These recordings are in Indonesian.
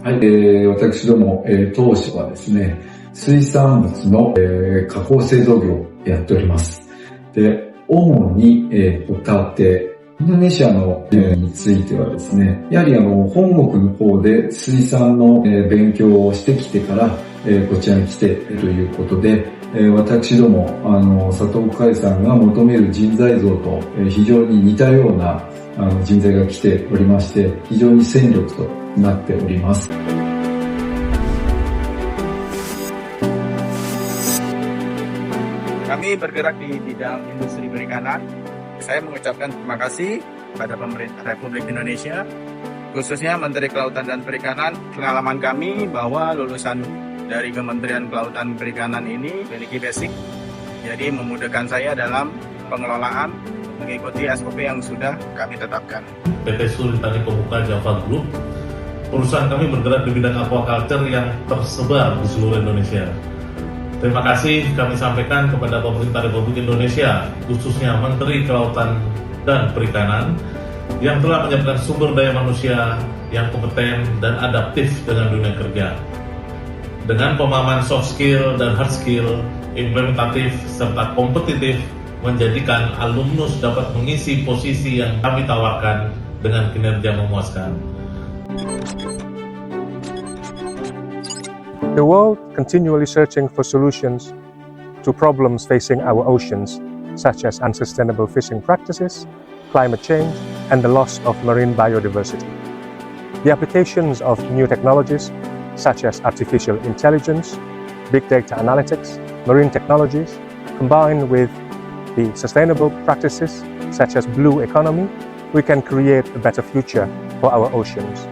はい、私ども、当社はですね、水産物の、加工製造業をやっております。で、主に、ホタテ、インドネシアの、についてはですね、やはり本国の方で水産の、勉強をしてきてから、こちらに来てということで、私ども、佐藤海産が求める人材像と、非常に似たような人材が来ておりまして、非常に戦力となっております。Kami bergerak di bidang industri perikanan. Saya mengucapkan terima kasih pada pemerintah Republik Indonesia, khususnya Menteri Kelautan dan Perikanan. Pengalaman kami bahwa lulusan dari Kementerian Kelautan dan Perikanan ini memiliki basic, jadi memudahkan saya dalam pengelolaan mengikuti SOP yang sudah kami tetapkan. PT Suri Tani Komuka Java Group, perusahaan kami bergerak di bidang aquaculture yang tersebar di seluruh Indonesia. Terima kasih kami sampaikan kepada pemerintah Republik Indonesia, khususnya Menteri Kelautan dan Perikanan, yang telah menyiapkan sumber daya manusia yang kompeten dan adaptif dengan dunia kerja. Dengan pemahaman soft skill dan hard skill, implementatif serta kompetitif, menjadikan alumnus dapat mengisi posisi yang kami tawarkan dengan kinerja memuaskan. The world continually searching for solutions to problems facing our oceans, such as unsustainable fishing practices, climate change, and the loss of marine biodiversity. The applications of new technologies, such as artificial intelligence, big data analytics, marine technologies, combined with the sustainable practices, such as blue economy, we can create a better future for our oceans.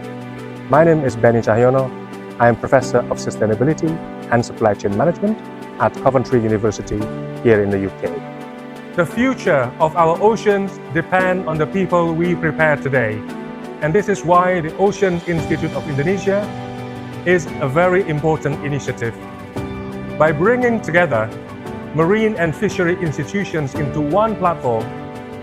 My name is Benny Cahyono. I am Professor of Sustainability and Supply Chain Management at Coventry University here in the UK. The future of our oceans depend on the people we prepare today. And this is why the Ocean Institute of Indonesia is a very important initiative. By bringing together marine and fishery institutions into one platform,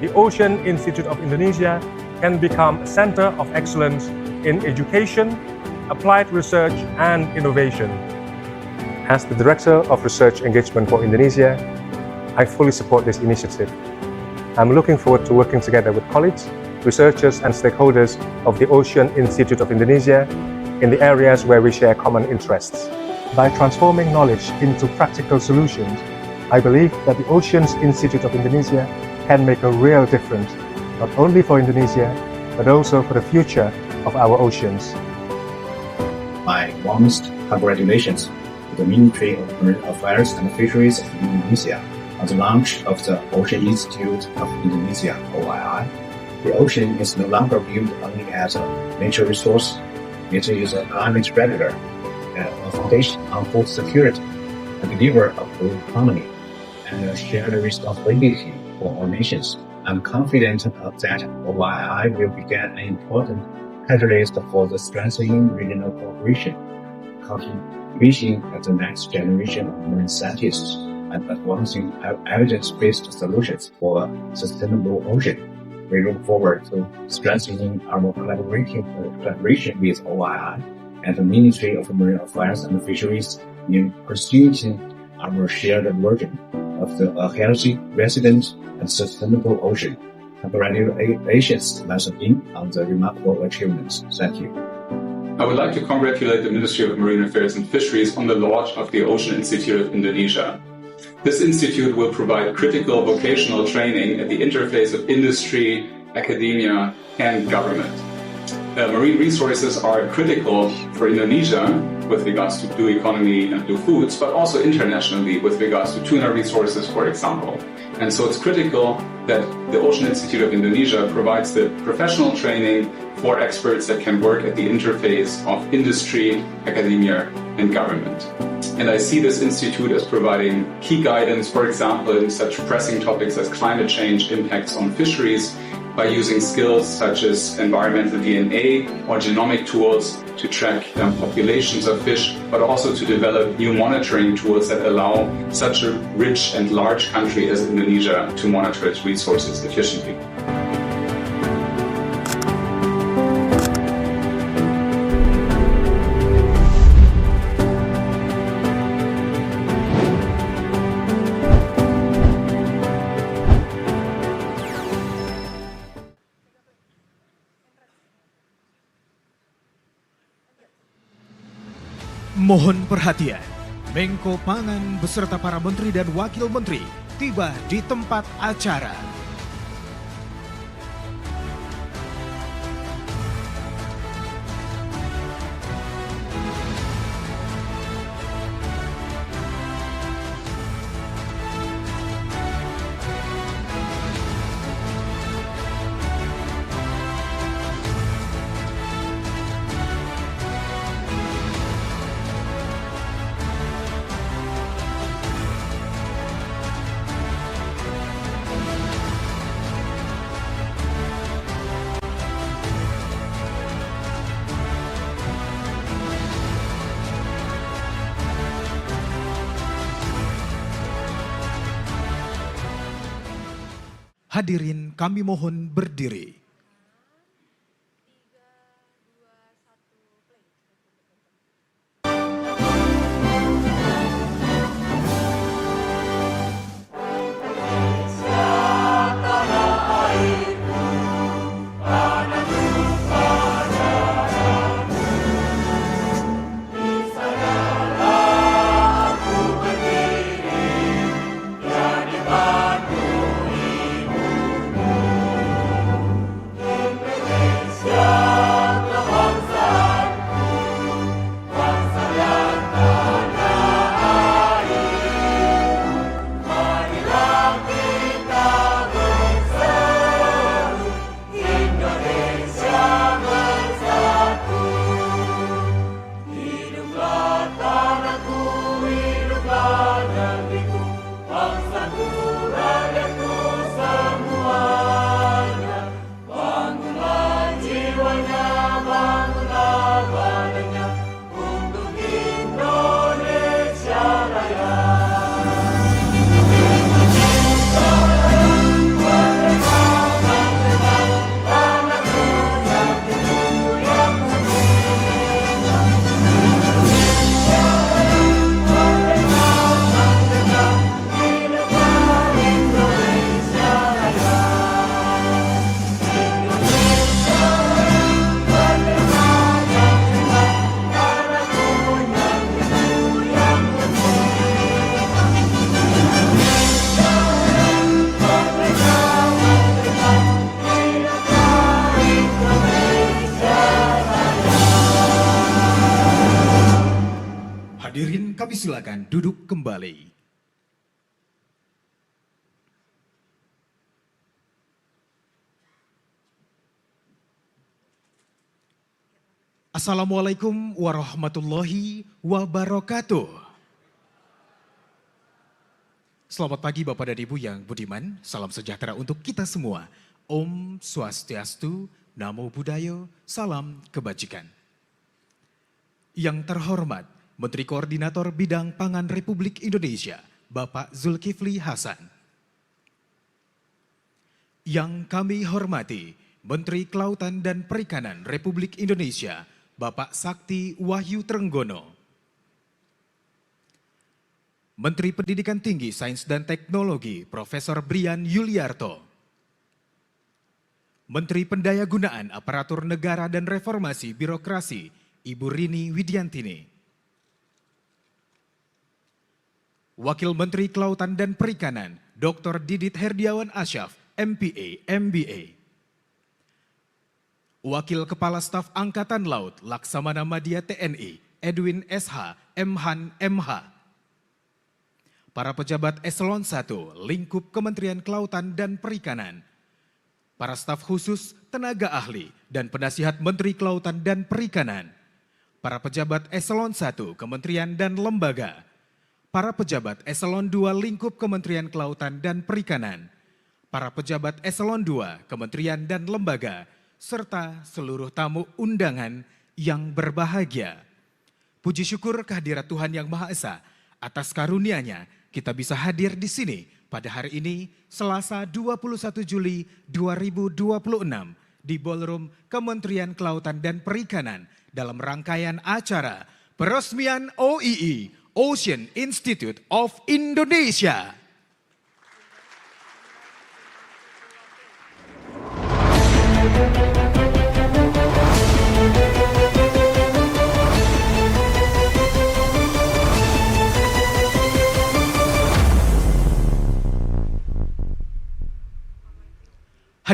the Ocean Institute of Indonesia can become a center of excellence in education, applied research and innovation. As the Director of Research Engagement for Indonesia, I fully support this initiative. I'm looking forward to working together with colleagues, researchers and stakeholders of the Ocean Institute of Indonesia in the areas where we share common interests. By transforming knowledge into practical solutions, I believe that the Oceans Institute of Indonesia can make a real difference, not only for Indonesia, but also for the future of our oceans. My warmest congratulations to the Ministry of Marine Affairs and Fisheries of Indonesia on the launch of the Ocean Institute of Indonesia, OII. The ocean is no longer viewed only as a natural resource. It is a climate regulator, a foundation on food security, a deliverer of blue economy, and a shared responsibility for all nations. I'm confident that OII will become an important catalyst for the strengthening regional cooperation, contributing to the next generation of marine scientists, and advancing evidence-based solutions for a sustainable ocean. We look forward to strengthening our collaboration with OII and the Ministry of Marine Affairs and Fisheries in pursuing our shared vision of a healthy, resilient, and sustainable ocean. Congratulations once again on the remarkable achievements. Thank you. I would like to congratulate the Ministry of Marine Affairs and Fisheries on the launch of the Ocean Institute of Indonesia. This institute will provide critical vocational training at the interface of industry, academia, and government. Marine resources are critical for Indonesia with regards to blue economy and blue foods, but also internationally with regards to tuna resources, for example. And so it's critical that the Ocean Institute of Indonesia provides the professional training for experts that can work at the interface of industry, academia, and government. And I see this institute as providing key guidance, for example, in such pressing topics as climate change impacts on fisheries, by using skills such as environmental DNA or genomic tools to track populations of fish, but also to develop new monitoring tools that allow such a rich and large country as Indonesia to monitor its resources efficiently. Mohon perhatian, Menko Pangan beserta para menteri dan wakil menteri tiba di tempat acara. Hadirin kami mohon berdiri. Hadirin kami silakan duduk kembali. Assalamualaikum warahmatullahi wabarakatuh. Selamat pagi Bapak dan Ibu yang budiman, salam sejahtera untuk kita semua. Om Swastiastu, Namo Buddhaya, salam kebajikan. Yang terhormat, Menteri Koordinator Bidang Pangan Republik Indonesia, Bapak Zulkifli Hasan. Yang kami hormati, Menteri Kelautan dan Perikanan Republik Indonesia, Bapak Sakti Wahyu Trenggono. Menteri Pendidikan Tinggi, Sains dan Teknologi, Profesor Brian Yuliarto. Menteri Pendayagunaan Aparatur Negara dan Reformasi Birokrasi, Ibu Rini Widiantini. Wakil Menteri Kelautan dan Perikanan, Dr. Didit Herdiawan Asyaf, MPA, MBA. Wakil Kepala Staf Angkatan Laut, Laksamana Madya TNI, Edwin SH, Mhan, MH. Para pejabat Eselon 1, lingkup Kementerian Kelautan dan Perikanan. Para staf khusus, tenaga ahli, dan penasihat Menteri Kelautan dan Perikanan. Para pejabat Eselon 1, Kementerian dan Lembaga. Para pejabat Eselon 2 lingkup Kementerian Kelautan dan Perikanan, para pejabat Eselon 2 Kementerian dan Lembaga, serta seluruh tamu undangan yang berbahagia. Puji syukur kehadirat Tuhan Yang Maha Esa atas karunia-Nya kita bisa hadir di sini pada hari ini Selasa 21 Juli 2026 di Ballroom Kementerian Kelautan dan Perikanan dalam rangkaian acara peresmian OII, Ocean Institute of Indonesia.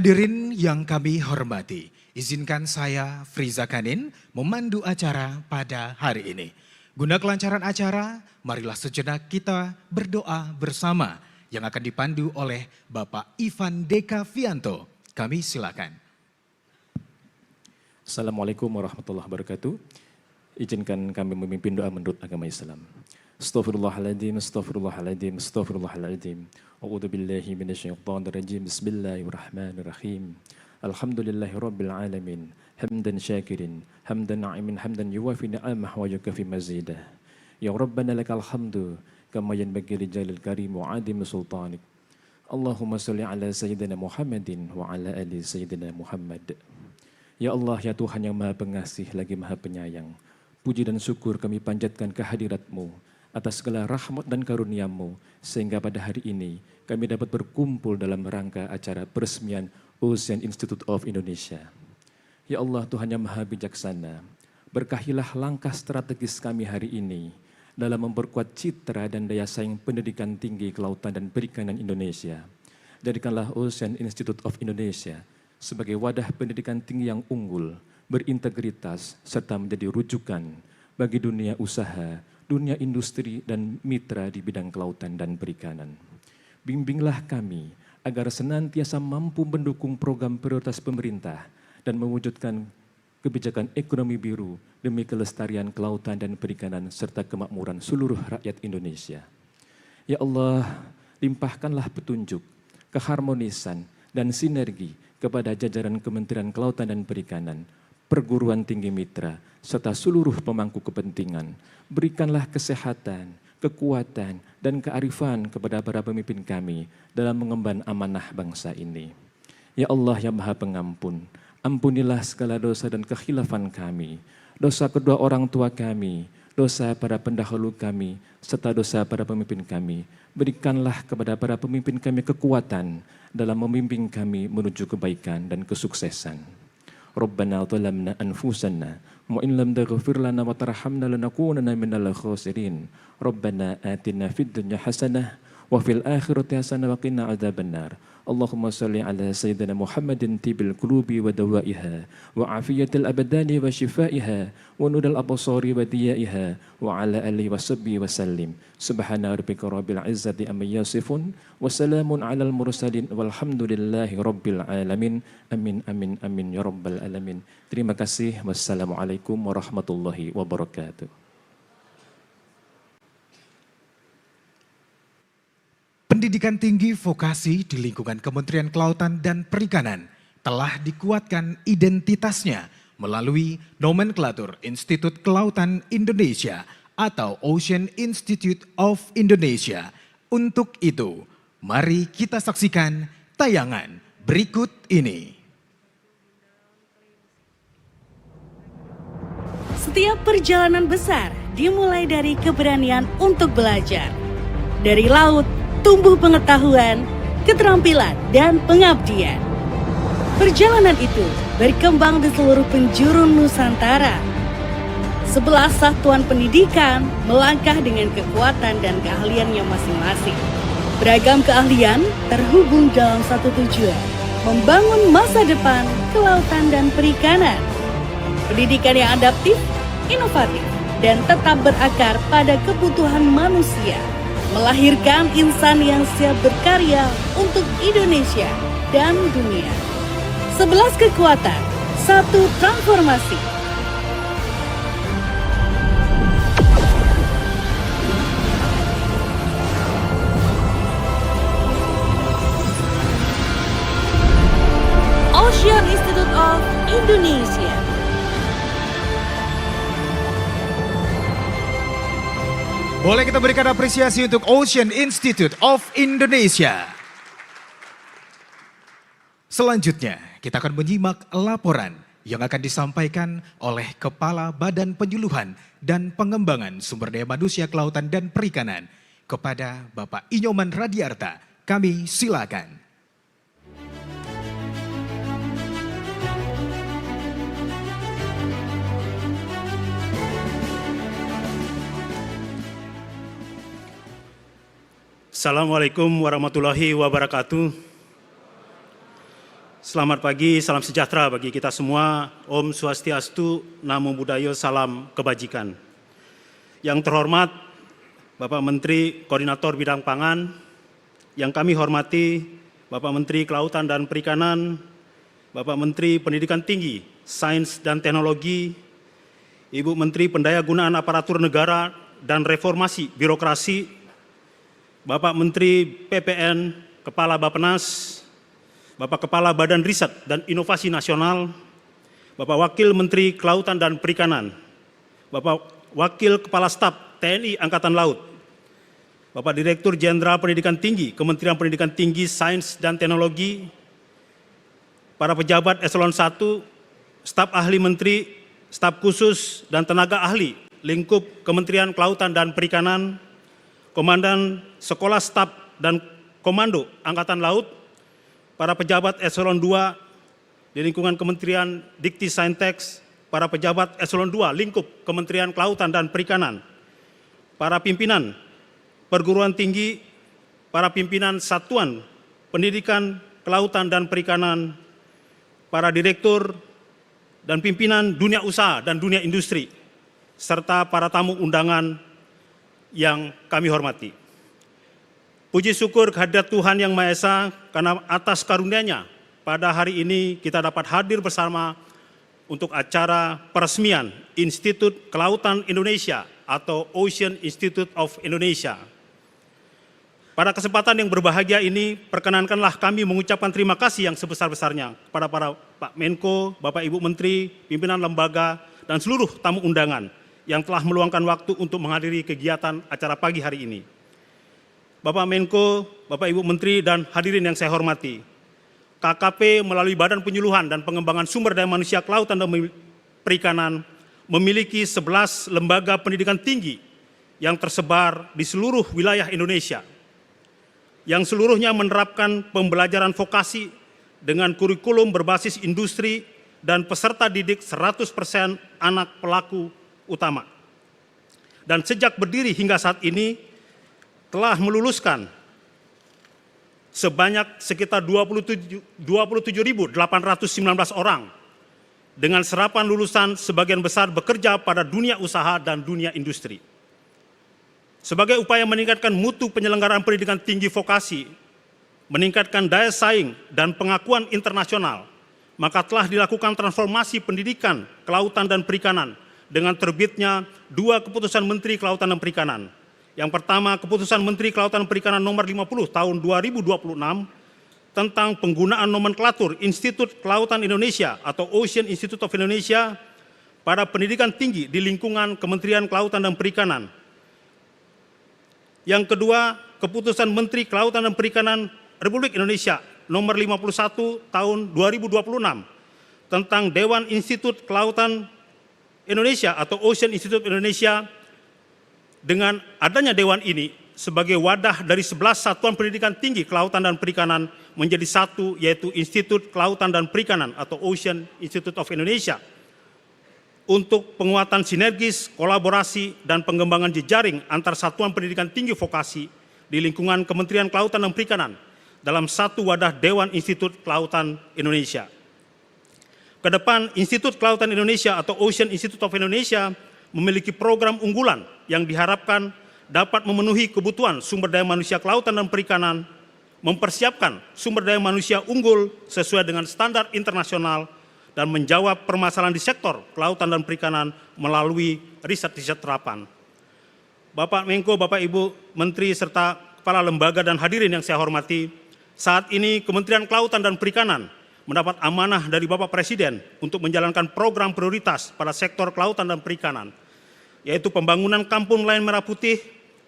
Hadirin yang kami hormati, izinkan saya Friza Kanin memandu acara pada hari ini. Guna kelancaran acara, marilah sejenak kita berdoa bersama yang akan dipandu oleh Bapak Ivan Dekavianto. Kami silakan. Assalamualaikum warahmatullahi wabarakatuh. Izinkan kami memimpin doa menurut agama Islam. Astaghfirullahaladzim, astaghfirullahaladzim, astaghfirullahaladzim. A'udzu billahi minasyaitonir rajim. Bismillahirrahmanirrahim. Alhamdulillahi rabbil alamin. Hamdan syakirin, hamdan na'imin, hamdan yuwafi ni'amah wa yukafi mazidah. Ya Rabbana lakal hamdu kama yanbaghi li jalil karim wa 'azimi sultanik. Allahumma shalli ala sayyidina Muhammadin wa ala ali sayyidina Muhammad. Ya Allah, ya Tuhan yang Maha Pengasih lagi Maha Penyayang, puji dan syukur kami panjatkan kehadirat-Mu atas segala rahmat dan karunia-Mu, sehingga pada hari ini kami dapat berkumpul dalam rangka acara peresmian Ocean Institute of Indonesia. Ya Allah, Tuhan yang Maha Bijaksana, berkahilah langkah strategis kami hari ini dalam memperkuat citra dan daya saing pendidikan tinggi kelautan dan perikanan Indonesia. Jadikanlah Ocean Institute of Indonesia sebagai wadah pendidikan tinggi yang unggul, berintegritas, serta menjadi rujukan bagi dunia usaha, dunia industri, dan mitra di bidang kelautan dan perikanan. Bimbinglah kami agar senantiasa mampu mendukung program prioritas pemerintah dan mewujudkan kebijakan ekonomi biru demi kelestarian kelautan dan perikanan serta kemakmuran seluruh rakyat Indonesia. Ya Allah, limpahkanlah petunjuk, keharmonisan, dan sinergi kepada jajaran Kementerian Kelautan dan Perikanan, perguruan tinggi mitra, serta seluruh pemangku kepentingan. Berikanlah kesehatan, kekuatan, dan kearifan kepada para pemimpin kami dalam mengemban amanah bangsa ini. Ya Allah yang Maha Pengampun, ampunilah segala dosa dan kekhilafan kami, dosa kedua orang tua kami, dosa para pendahulu kami, serta dosa para pemimpin kami. Berikanlah kepada para pemimpin kami kekuatan dalam memimpin kami menuju kebaikan dan kesuksesan. Rabbana zalamna anfusana wa in lam taghfir lana wa tarhamna lanakunanna minal khasirin. Rabbana atina fid dunya hasanah wa fil akhirati hasanah wa qina adzabannar. Allahumma salli ala sayyidina Muhammadin tibil qulubi wa dawaiha wa afiyatil abdani wa shifaiha wa nuril absari wa diyaiha wa ala alihi wa sahbihi wa sallim. Subhana rabbika rabbil izzati amma yasifun wa salamun alal mursalin walhamdulillahi rabbil alamin. Amin amin amin ya rabbal alamin. Terima kasih. Wassalamualaikum warahmatullahi wabarakatuh. Pendidikan tinggi vokasi di lingkungan Kementerian Kelautan dan Perikanan telah dikuatkan identitasnya melalui nomenklatur Institut Kelautan Indonesia atau Ocean Institute of Indonesia. Untuk itu, mari kita saksikan tayangan berikut ini. Setiap perjalanan besar dimulai dari keberanian untuk belajar. Dari laut, tumbuh pengetahuan, keterampilan, dan pengabdian. Perjalanan itu berkembang di seluruh penjuru Nusantara. 11 satuan pendidikan melangkah dengan kekuatan dan keahliannya masing-masing. Beragam keahlian terhubung dalam satu tujuan, membangun masa depan kelautan dan perikanan. Pendidikan yang adaptif, inovatif, dan tetap berakar pada kebutuhan manusia. Melahirkan insan yang siap berkarya untuk Indonesia dan dunia. 11 kekuatan, 1 transformasi. Ocean Institute of Indonesia. Boleh kita berikan apresiasi untuk Ocean Institute of Indonesia. Selanjutnya, kita akan menyimak laporan yang akan disampaikan oleh Kepala Badan Penyuluhan dan Pengembangan Sumber Daya Manusia Kelautan dan Perikanan kepada Bapak Inyoman Radiarta. Kami silakan. Assalamualaikum warahmatullahi wabarakatuh. Selamat pagi, salam sejahtera bagi kita semua. Om Swastiastu, Namo Buddhaya, salam kebajikan. Yang terhormat Bapak Menteri Koordinator Bidang Pangan, yang kami hormati Bapak Menteri Kelautan dan Perikanan, Bapak Menteri Pendidikan Tinggi, Sains dan Teknologi, Ibu Menteri Pendayagunaan Aparatur Negara dan Reformasi Birokrasi, Bapak Menteri PPN, Kepala Bappenas, Bapak Kepala Badan Riset dan Inovasi Nasional, Bapak Wakil Menteri Kelautan dan Perikanan, Bapak Wakil Kepala Staf TNI Angkatan Laut, Bapak Direktur Jenderal Pendidikan Tinggi, Kementerian Pendidikan Tinggi, Sains dan Teknologi, para pejabat eselon 1, staf ahli menteri, staf khusus dan tenaga ahli lingkup Kementerian Kelautan dan Perikanan, Komandan Sekolah Staf dan Komando Angkatan Laut, para pejabat eselon 2 di lingkungan Kementerian Dikti Saintek, para pejabat eselon 2 lingkup Kementerian Kelautan dan Perikanan, para pimpinan perguruan tinggi, para pimpinan satuan pendidikan kelautan dan perikanan, para direktur dan pimpinan dunia usaha dan dunia industri, serta para tamu undangan yang kami hormati. Puji syukur kehadirat Tuhan Yang Maha Esa karena atas karunia-Nya pada hari ini kita dapat hadir bersama untuk acara peresmian Institut Kelautan Indonesia atau Ocean Institute of Indonesia. Pada kesempatan yang berbahagia ini, perkenankanlah kami mengucapkan terima kasih yang sebesar-besarnya kepada para Pak Menko, Bapak Ibu Menteri, pimpinan lembaga, dan seluruh tamu undangan yang telah meluangkan waktu untuk menghadiri kegiatan acara pagi hari ini. Bapak Menko, Bapak Ibu Menteri, dan hadirin yang saya hormati, KKP melalui Badan Penyuluhan dan Pengembangan Sumber Daya Manusia Kelautan dan Perikanan memiliki 11 lembaga pendidikan tinggi yang tersebar di seluruh wilayah Indonesia, yang seluruhnya menerapkan pembelajaran vokasi dengan kurikulum berbasis industri dan peserta didik 100% anak pelaku utama. Dan sejak berdiri hingga saat ini, telah meluluskan sebanyak sekitar 27.819 orang dengan serapan lulusan sebagian besar bekerja pada dunia usaha dan dunia industri. Sebagai upaya meningkatkan mutu penyelenggaraan pendidikan tinggi vokasi, meningkatkan daya saing dan pengakuan internasional, maka telah dilakukan transformasi pendidikan kelautan dan perikanan dengan terbitnya 2 keputusan Menteri Kelautan dan Perikanan. Yang pertama, Keputusan Menteri Kelautan dan Perikanan nomor 50 tahun 2026 tentang penggunaan nomenklatur Institut Kelautan Indonesia atau Ocean Institute of Indonesia pada pendidikan tinggi di lingkungan Kementerian Kelautan dan Perikanan. Yang kedua, Keputusan Menteri Kelautan dan Perikanan Republik Indonesia nomor 51 tahun 2026 tentang Dewan Institut Kelautan Indonesia atau Ocean Institute of Indonesia. Dengan adanya dewan ini sebagai wadah dari 11 satuan pendidikan tinggi kelautan dan perikanan menjadi satu, yaitu Institut Kelautan dan Perikanan atau Ocean Institute of Indonesia, untuk penguatan sinergis, kolaborasi, dan pengembangan jejaring antar satuan pendidikan tinggi vokasi di lingkungan Kementerian Kelautan dan Perikanan dalam satu wadah Dewan Institut Kelautan Indonesia. Kedepan, Institut Kelautan Indonesia atau Ocean Institute of Indonesia memiliki program unggulan yang diharapkan dapat memenuhi kebutuhan sumber daya manusia kelautan dan perikanan, mempersiapkan sumber daya manusia unggul sesuai dengan standar internasional, dan menjawab permasalahan di sektor kelautan dan perikanan melalui riset-riset terapan. Bapak Menko, Bapak Ibu Menteri, serta kepala lembaga dan hadirin yang saya hormati, saat ini Kementerian Kelautan dan Perikanan mendapat amanah dari Bapak Presiden untuk menjalankan program prioritas pada sektor kelautan dan perikanan, yaitu pembangunan kampung nelayan merah putih,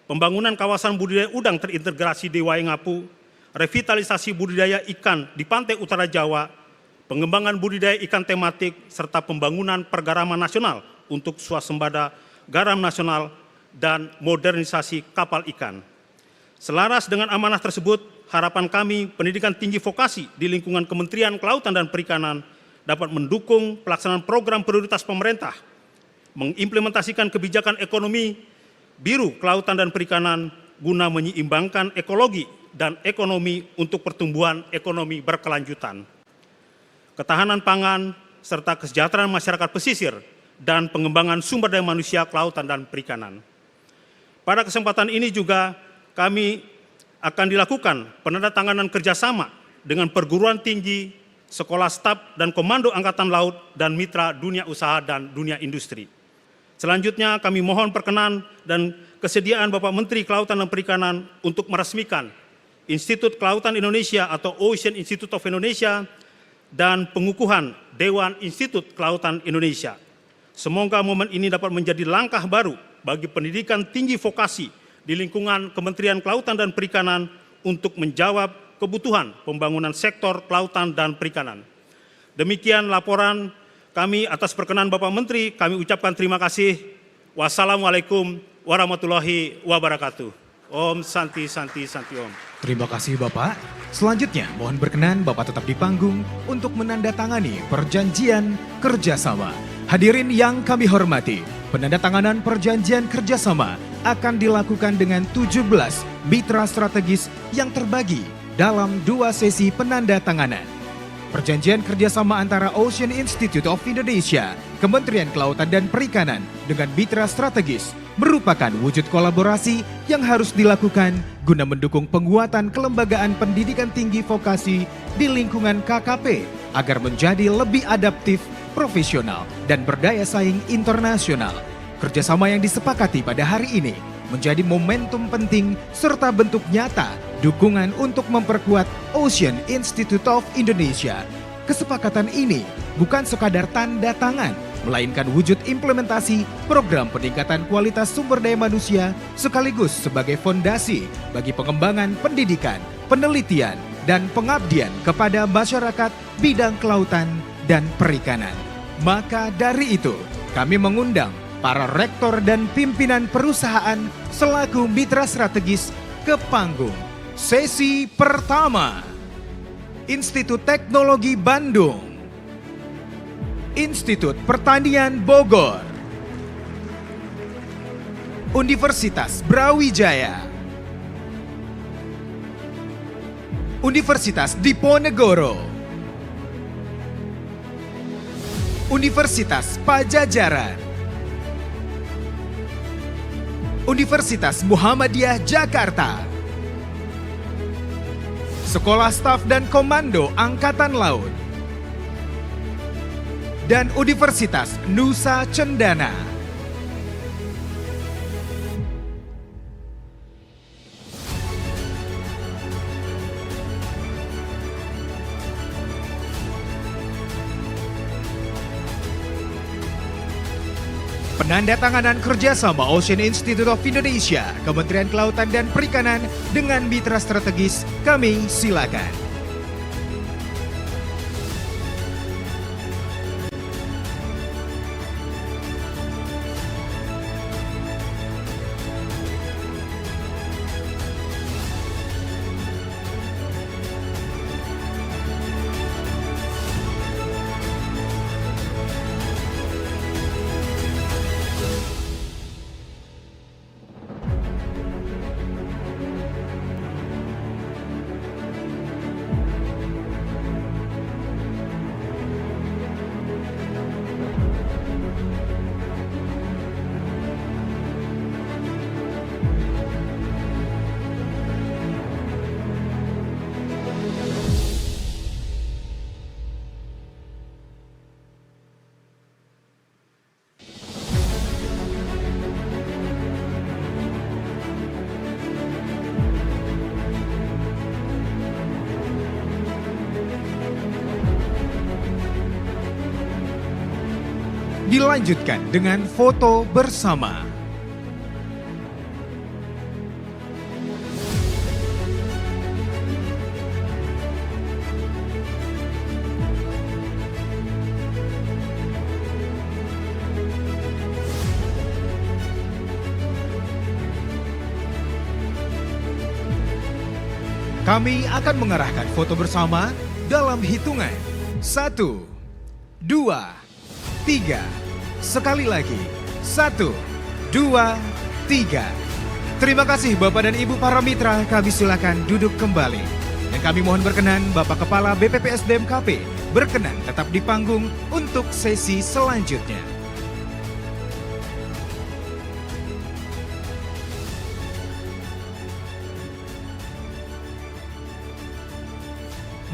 pembangunan kawasan budidaya udang terintegrasi di Waingapu, revitalisasi budidaya ikan di pantai utara Jawa, pengembangan budidaya ikan tematik, serta pembangunan pergaraman nasional untuk swasembada garam nasional dan modernisasi kapal ikan. Selaras dengan amanah tersebut, harapan kami pendidikan tinggi vokasi di lingkungan Kementerian Kelautan dan Perikanan dapat mendukung pelaksanaan program prioritas pemerintah, mengimplementasikan kebijakan ekonomi biru kelautan dan perikanan guna menyeimbangkan ekologi dan ekonomi untuk pertumbuhan ekonomi berkelanjutan. ketahanan pangan, serta kesejahteraan masyarakat pesisir, dan pengembangan sumber daya manusia, kelautan, dan perikanan. Pada kesempatan ini juga kami akan dilakukan penandatanganan kerjasama dengan perguruan tinggi, sekolah staf dan komando Angkatan Laut, dan mitra dunia usaha dan dunia industri. Selanjutnya kami mohon perkenan dan kesediaan Bapak Menteri Kelautan dan Perikanan untuk meresmikan Institut Kelautan Indonesia atau Ocean Institute of Indonesia dan pengukuhan Dewan Institut Kelautan Indonesia. Semoga momen ini dapat menjadi langkah baru bagi pendidikan tinggi vokasi di lingkungan Kementerian Kelautan dan Perikanan untuk menjawab kebutuhan pembangunan sektor kelautan dan perikanan. Demikian laporan kami atas perkenan Bapak Menteri, kami ucapkan terima kasih. Wassalamualaikum warahmatullahi wabarakatuh. Om Santi Santi Santi Om. Terima kasih Bapak. Selanjutnya mohon berkenan Bapak tetap di panggung untuk menandatangani perjanjian kerjasama. Hadirin yang kami hormati, penandatanganan perjanjian kerjasama akan dilakukan dengan 17 mitra strategis yang terbagi dalam 2 sesi penandatanganan. Perjanjian kerjasama antara Ocean Institute of Indonesia, Kementerian Kelautan dan Perikanan dengan mitra strategis merupakan wujud kolaborasi yang harus dilakukan guna mendukung penguatan kelembagaan pendidikan tinggi vokasi di lingkungan KKP agar menjadi lebih adaptif, profesional, dan berdaya saing internasional. Kerjasama yang disepakati pada hari ini menjadi momentum penting serta bentuk nyata dukungan untuk memperkuat Ocean Institute of Indonesia. Kesepakatan ini bukan sekadar tanda tangan, melainkan wujud implementasi program peningkatan kualitas sumber daya manusia sekaligus sebagai fondasi bagi pengembangan pendidikan, penelitian, dan pengabdian kepada masyarakat bidang kelautan dan perikanan. Maka dari itu, kami mengundang para rektor dan pimpinan perusahaan selaku mitra strategis ke panggung. Sesi pertama, Institut Teknologi Bandung, Institut Pertanian Bogor, Universitas Brawijaya, Universitas Diponegoro, Universitas Pajajaran, Universitas Muhammadiyah Jakarta, Sekolah Staf dan Komando Angkatan Laut, dan Universitas Nusa Cendana. Penandatanganan kerjasama Ocean Institute of Indonesia, Kementerian Kelautan dan Perikanan dengan mitra strategis, kami silakan. Dilanjutkan dengan foto bersama. Kami akan mengarahkan foto bersama dalam hitungan 1, 2, 3. Sekali lagi. 1, 2, 3. Terima kasih Bapak dan Ibu para mitra, kami silakan duduk kembali. Dan kami mohon berkenan Bapak Kepala BPPSDM KP berkenan tetap di panggung untuk sesi selanjutnya.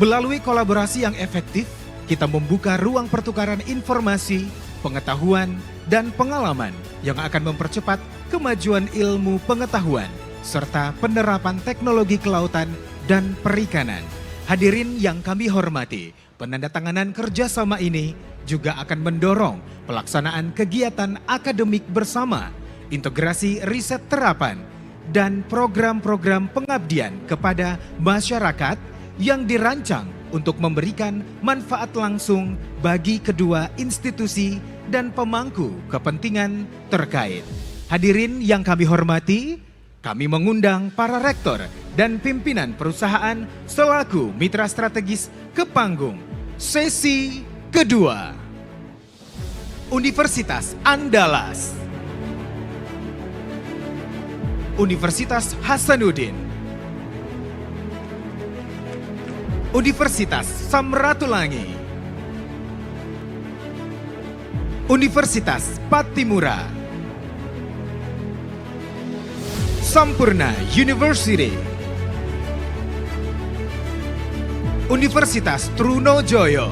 Melalui kolaborasi yang efektif, kita membuka ruang pertukaran informasi, pengetahuan, dan pengalaman yang akan mempercepat kemajuan ilmu pengetahuan serta penerapan teknologi kelautan dan perikanan. Hadirin yang kami hormati, penandatanganan kerjasama ini juga akan mendorong pelaksanaan kegiatan akademik bersama, integrasi riset terapan, dan program-program pengabdian kepada masyarakat yang dirancang untuk memberikan manfaat langsung bagi kedua institusi dan pemangku kepentingan terkait. Hadirin yang kami hormati, kami mengundang para rektor dan pimpinan perusahaan selaku mitra strategis ke panggung sesi kedua. Universitas Andalas, Universitas Hasanuddin, Universitas Samratulangi, Universitas Pattimura, Sampurna University, Universitas Trunojoyo,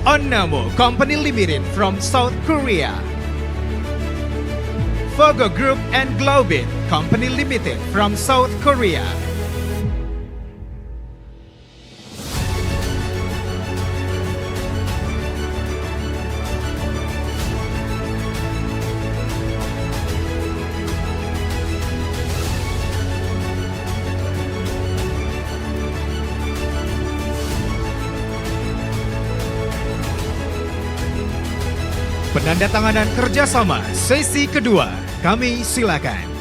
Onnamo Company Limited from South Korea, Fogo Group and Globit Company Limited from South Korea, penandatanganan kerjasama sesi kedua, kami silakan.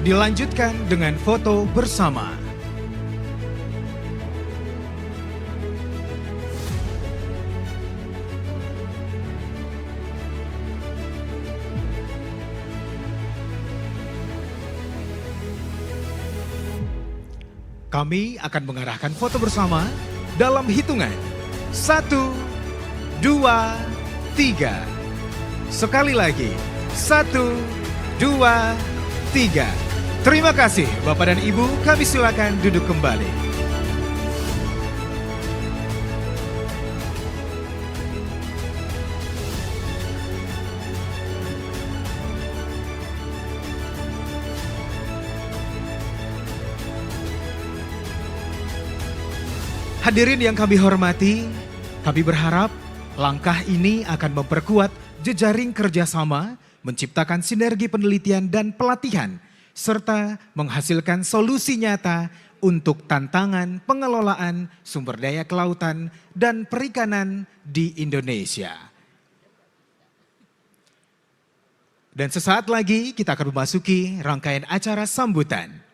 Dilanjutkan dengan foto bersama. Kami akan mengarahkan foto bersama dalam hitungan 1, 2, 3. Sekali lagi 1, 2, 3. Terima kasih Bapak dan Ibu, kami silakan duduk kembali. Hadirin yang kami hormati, kami berharap langkah ini akan memperkuat jejaring kerjasama, menciptakan sinergi penelitian dan pelatihan, serta menghasilkan solusi nyata untuk tantangan pengelolaan sumber daya kelautan dan perikanan di Indonesia. Dan sesaat lagi kita akan memasuki rangkaian acara sambutan.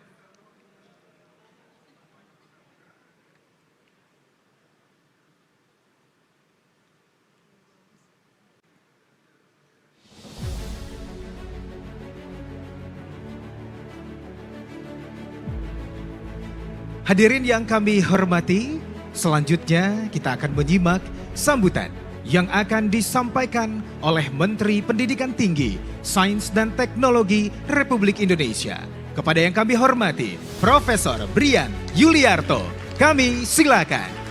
Hadirin yang kami hormati, selanjutnya kita akan menyimak sambutan yang akan disampaikan oleh Menteri Pendidikan Tinggi, Sains dan Teknologi Republik Indonesia. Kepada yang kami hormati, Profesor Brian Yuliarto, kami silakan.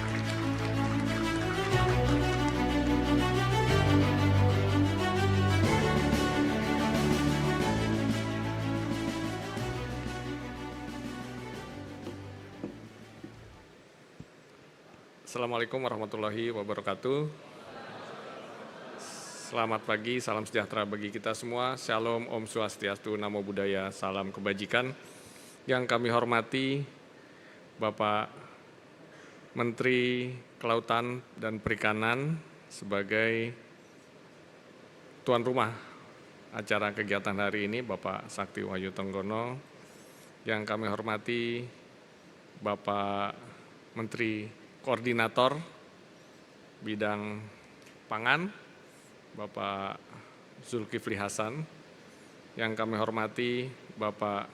Assalamualaikum warahmatullahi wabarakatuh. Selamat pagi, salam sejahtera bagi kita semua. Shalom, Om Swastiastu, Namo Buddhaya, salam kebajikan. Yang kami hormati Bapak Menteri Kelautan dan Perikanan sebagai tuan rumah acara kegiatan hari ini, Bapak Sakti Wahyu Tenggono. Yang kami hormati Bapak Menteri Koordinator Bidang Pangan, Bapak Zulkifli Hasan. Yang kami hormati Bapak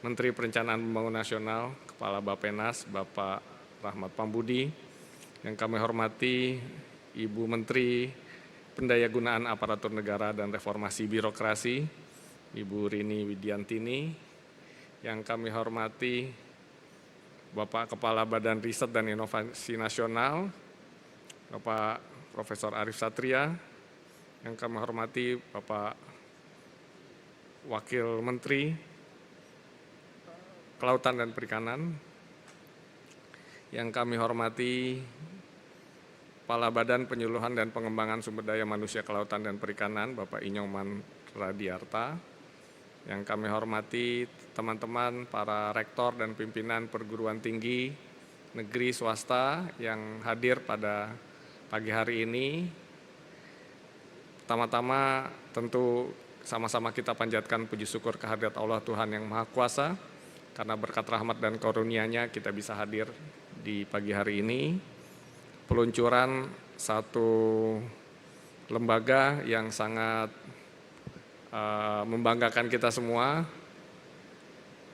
Menteri Perencanaan Pembangunan Nasional, Kepala Bappenas, Bapak Rahmat Pambudi. Yang kami hormati Ibu Menteri Pendayagunaan Aparatur Negara dan Reformasi Birokrasi, Ibu Rini Widiantini. Yang kami hormati Bapak Kepala Badan Riset dan Inovasi Nasional, Bapak Profesor Arif Satria. Yang kami hormati Bapak Wakil Menteri Kelautan dan Perikanan. Yang kami hormati Kepala Badan Penyuluhan dan Pengembangan Sumber Daya Manusia Kelautan dan Perikanan, Bapak Inyoman Radiarta. Yang kami hormati teman-teman para rektor dan pimpinan perguruan tinggi negeri swasta yang hadir pada pagi hari ini. Pertama-tama tentu sama-sama kita panjatkan puji syukur kehadirat Allah Tuhan yang Maha Kuasa, karena berkat rahmat dan karunia-Nya kita bisa hadir di pagi hari ini. Peluncuran satu lembaga yang sangat membanggakan kita semua,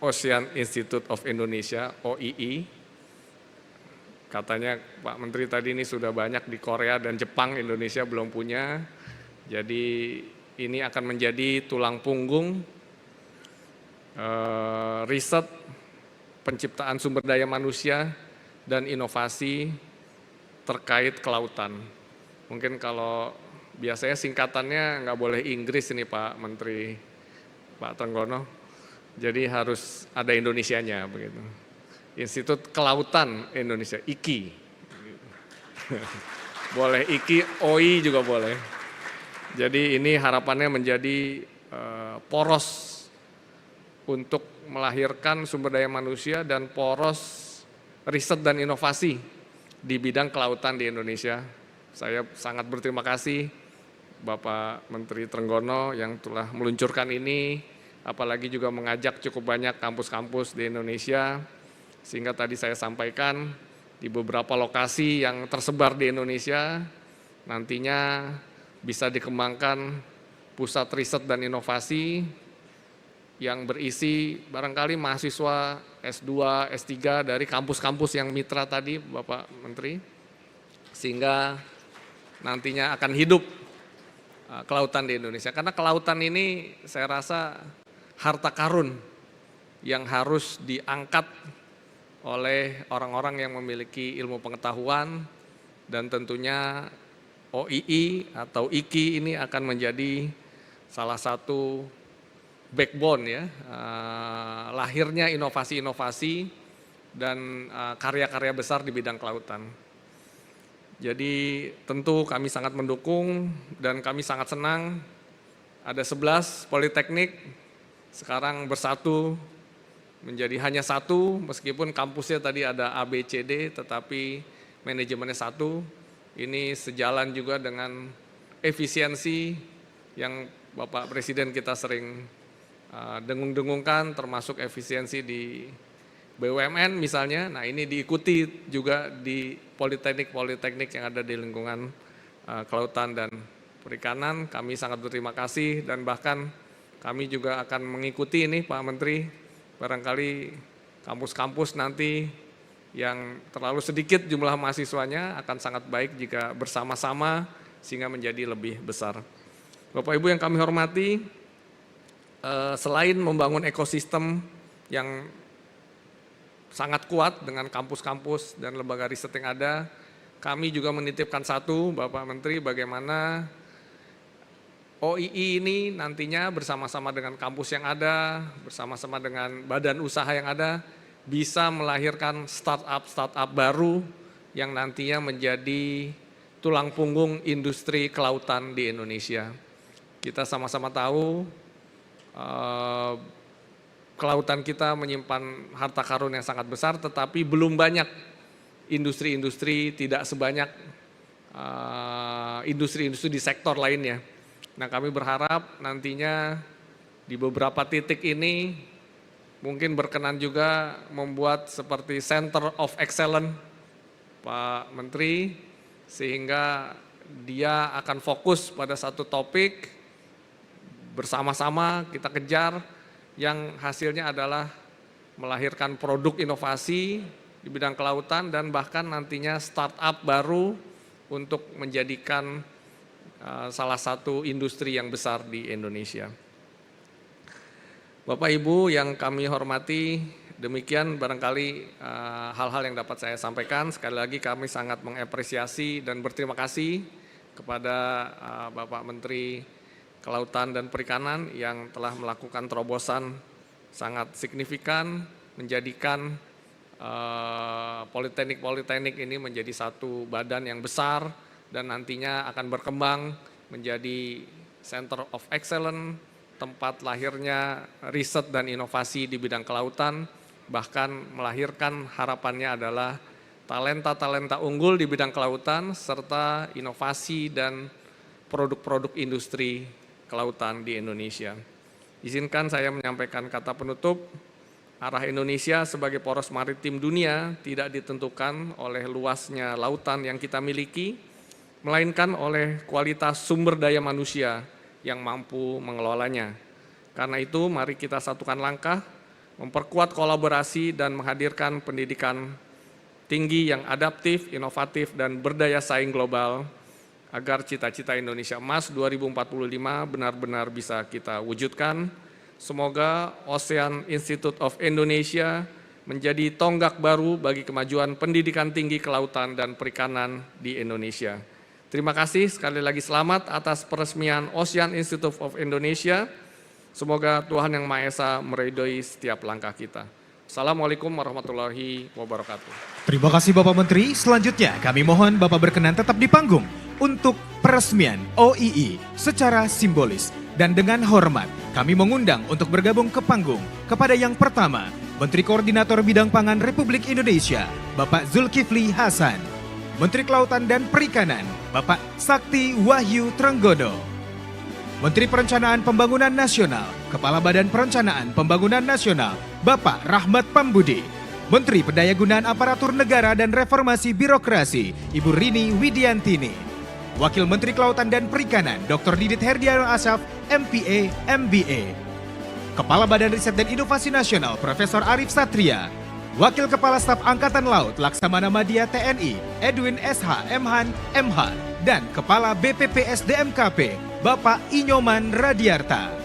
Ocean Institute of Indonesia, OII. Katanya Pak Menteri tadi ini sudah banyak di Korea dan Jepang, Indonesia belum punya. Jadi ini akan menjadi tulang punggung riset, penciptaan sumber daya manusia, dan inovasi terkait kelautan. Mungkin kalau biasanya singkatannya nggak boleh Inggris ini Pak Menteri, Pak Tenggono. Jadi harus ada Indonesianya begitu. Institut Kelautan Indonesia, IKI. Boleh IKI, OI juga boleh. Jadi ini harapannya menjadi poros untuk melahirkan sumber daya manusia dan poros riset dan inovasi di bidang kelautan di Indonesia. Saya sangat berterima kasih Bapak Menteri Trenggono yang telah meluncurkan ini, apalagi juga mengajak cukup banyak kampus-kampus di Indonesia, sehingga tadi saya sampaikan di beberapa lokasi yang tersebar di Indonesia, nantinya bisa dikembangkan pusat riset dan inovasi yang berisi barangkali mahasiswa S2, S3 dari kampus-kampus yang mitra tadi Bapak Menteri, sehingga nantinya akan hidup kelautan di Indonesia. Karena kelautan ini saya rasa harta karun yang harus diangkat oleh orang-orang yang memiliki ilmu pengetahuan, dan tentunya OII atau IKI ini akan menjadi salah satu backbone ya, lahirnya inovasi-inovasi dan karya-karya besar di bidang kelautan. Jadi tentu kami sangat mendukung dan kami sangat senang ada 11 politeknik sekarang bersatu menjadi hanya satu, meskipun kampusnya tadi ada A, B, C, D, tetapi manajemennya satu. Ini sejalan juga dengan efisiensi yang Bapak Presiden kita sering dengung-dengungkan, termasuk efisiensi di BUMN misalnya. Nah ini diikuti juga di politeknik-politeknik yang ada di lingkungan kelautan dan perikanan. Kami sangat berterima kasih, dan bahkan kami juga akan mengikuti ini Pak Menteri, barangkali kampus-kampus nanti yang terlalu sedikit jumlah mahasiswanya akan sangat baik jika bersama-sama sehingga menjadi lebih besar. Bapak Ibu yang kami hormati, selain membangun ekosistem yang sangat kuat dengan kampus-kampus dan lembaga riset yang ada, kami juga menitipkan satu, Bapak Menteri, bagaimana OII ini nantinya bersama-sama dengan kampus yang ada, bersama-sama dengan badan usaha yang ada, bisa melahirkan startup baru yang nantinya menjadi tulang punggung industri kelautan di Indonesia. Kita sama-sama tahu kelautan kita menyimpan harta karun yang sangat besar, tetapi belum banyak industri-industri, tidak sebanyak industri-industri di sektor lainnya. Nah, kami berharap nantinya di beberapa titik ini mungkin berkenan juga membuat seperti Center of Excellence, Pak Menteri, sehingga dia akan fokus pada satu topik, bersama-sama kita kejar, yang hasilnya adalah melahirkan produk inovasi di bidang kelautan dan bahkan nantinya startup baru untuk menjadikan salah satu industri yang besar di Indonesia. Bapak Ibu yang kami hormati, demikian barangkali hal-hal yang dapat saya sampaikan. Sekali lagi kami sangat mengapresiasi dan berterima kasih kepada Bapak Menteri Kelautan dan Perikanan yang telah melakukan terobosan sangat signifikan, menjadikan politeknik ini menjadi satu badan yang besar dan nantinya akan berkembang menjadi Center of Excellence, tempat lahirnya riset dan inovasi di bidang kelautan, bahkan melahirkan harapannya adalah talenta-talenta unggul di bidang kelautan, serta inovasi dan produk-produk industri kelautan di Indonesia. Izinkan saya menyampaikan kata penutup, arah Indonesia sebagai poros maritim dunia tidak ditentukan oleh luasnya lautan yang kita miliki, melainkan oleh kualitas sumber daya manusia yang mampu mengelolanya. Karena itu mari kita satukan langkah, memperkuat kolaborasi dan menghadirkan pendidikan tinggi yang adaptif, inovatif, dan berdaya saing global agar cita-cita Indonesia Emas 2045 benar-benar bisa kita wujudkan. Semoga Ocean Institute of Indonesia menjadi tonggak baru bagi kemajuan pendidikan tinggi kelautan dan perikanan di Indonesia. Terima kasih, sekali lagi selamat atas peresmian Ocean Institute of Indonesia. Semoga Tuhan Yang Maha Esa meridhoi setiap langkah kita. Assalamualaikum warahmatullahi wabarakatuh. Terima kasih Bapak Menteri. Selanjutnya kami mohon Bapak berkenan tetap di panggung untuk peresmian OII secara simbolis. Dan dengan hormat kami mengundang untuk bergabung ke panggung kepada yang pertama, Menteri Koordinator Bidang Pangan Republik Indonesia, Bapak Zulkifli Hasan. Menteri Kelautan dan Perikanan, Bapak Sakti Wahyu Trenggono. Menteri Perencanaan Pembangunan Nasional, Kepala Badan Perencanaan Pembangunan Nasional, Bapak Rahmat Pambudi. Menteri Pendayagunaan Aparatur Negara dan Reformasi Birokrasi, Ibu Rini Widiantini. Wakil Menteri Kelautan dan Perikanan, Dr. Didit Herdiano Asaf, MPA, MBA. Kepala Badan Riset dan Inovasi Nasional, Profesor Arif Satria. Wakil Kepala Staf Angkatan Laut Laksamana Madya TNI, Edwin SH, MHan, MH. Dan Kepala BPPS DMKP, Bapak Inyoman Radiarta.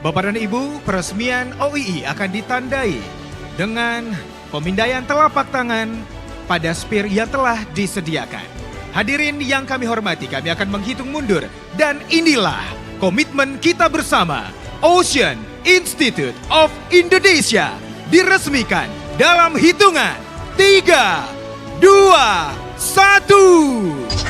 Bapak dan Ibu, peresmian OII akan ditandai dengan pemindaian telapak tangan pada spir yang telah disediakan. Hadirin yang kami hormati, kami akan menghitung mundur. Dan inilah komitmen kita bersama. Ocean Institute of Indonesia diresmikan dalam hitungan 3, 2, 1.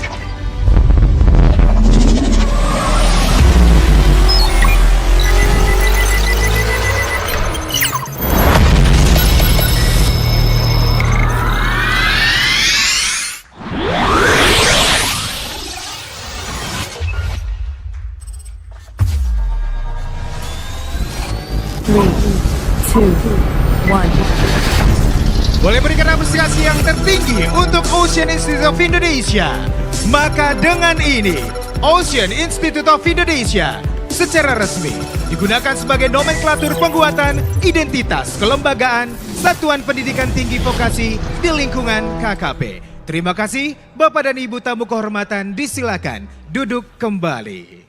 Boleh berikan apresiasi yang tertinggi untuk Ocean Institute of Indonesia. Maka dengan ini, Ocean Institute of Indonesia secara resmi digunakan sebagai nomenklatur penguatan identitas kelembagaan Satuan Pendidikan Tinggi Vokasi di lingkungan KKP. Terima kasih Bapak dan Ibu tamu kehormatan, disilakan duduk kembali.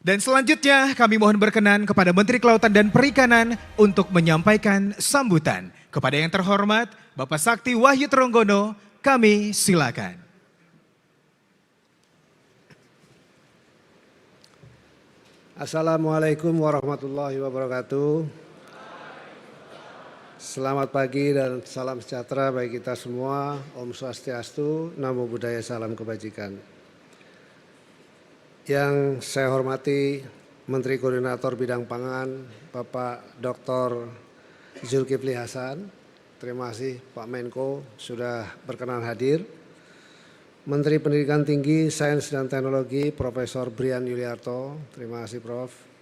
Dan selanjutnya kami mohon berkenan kepada Menteri Kelautan dan Perikanan untuk menyampaikan sambutan. Kepada yang terhormat Bapak Sakti Wahyu Tronggono, kami silakan. Assalamualaikum warahmatullahi wabarakatuh. Selamat pagi dan salam sejahtera bagi kita semua. Om Swastiastu, Namo Buddhaya, salam kebajikan. Yang saya hormati Menteri Koordinator Bidang Pangan, Bapak Dr. Zulkifli Hasan. Terima kasih Pak Menko sudah berkenan hadir. Menteri Pendidikan Tinggi, Sains dan Teknologi, Profesor Brian Yuliarto. Terima kasih Prof.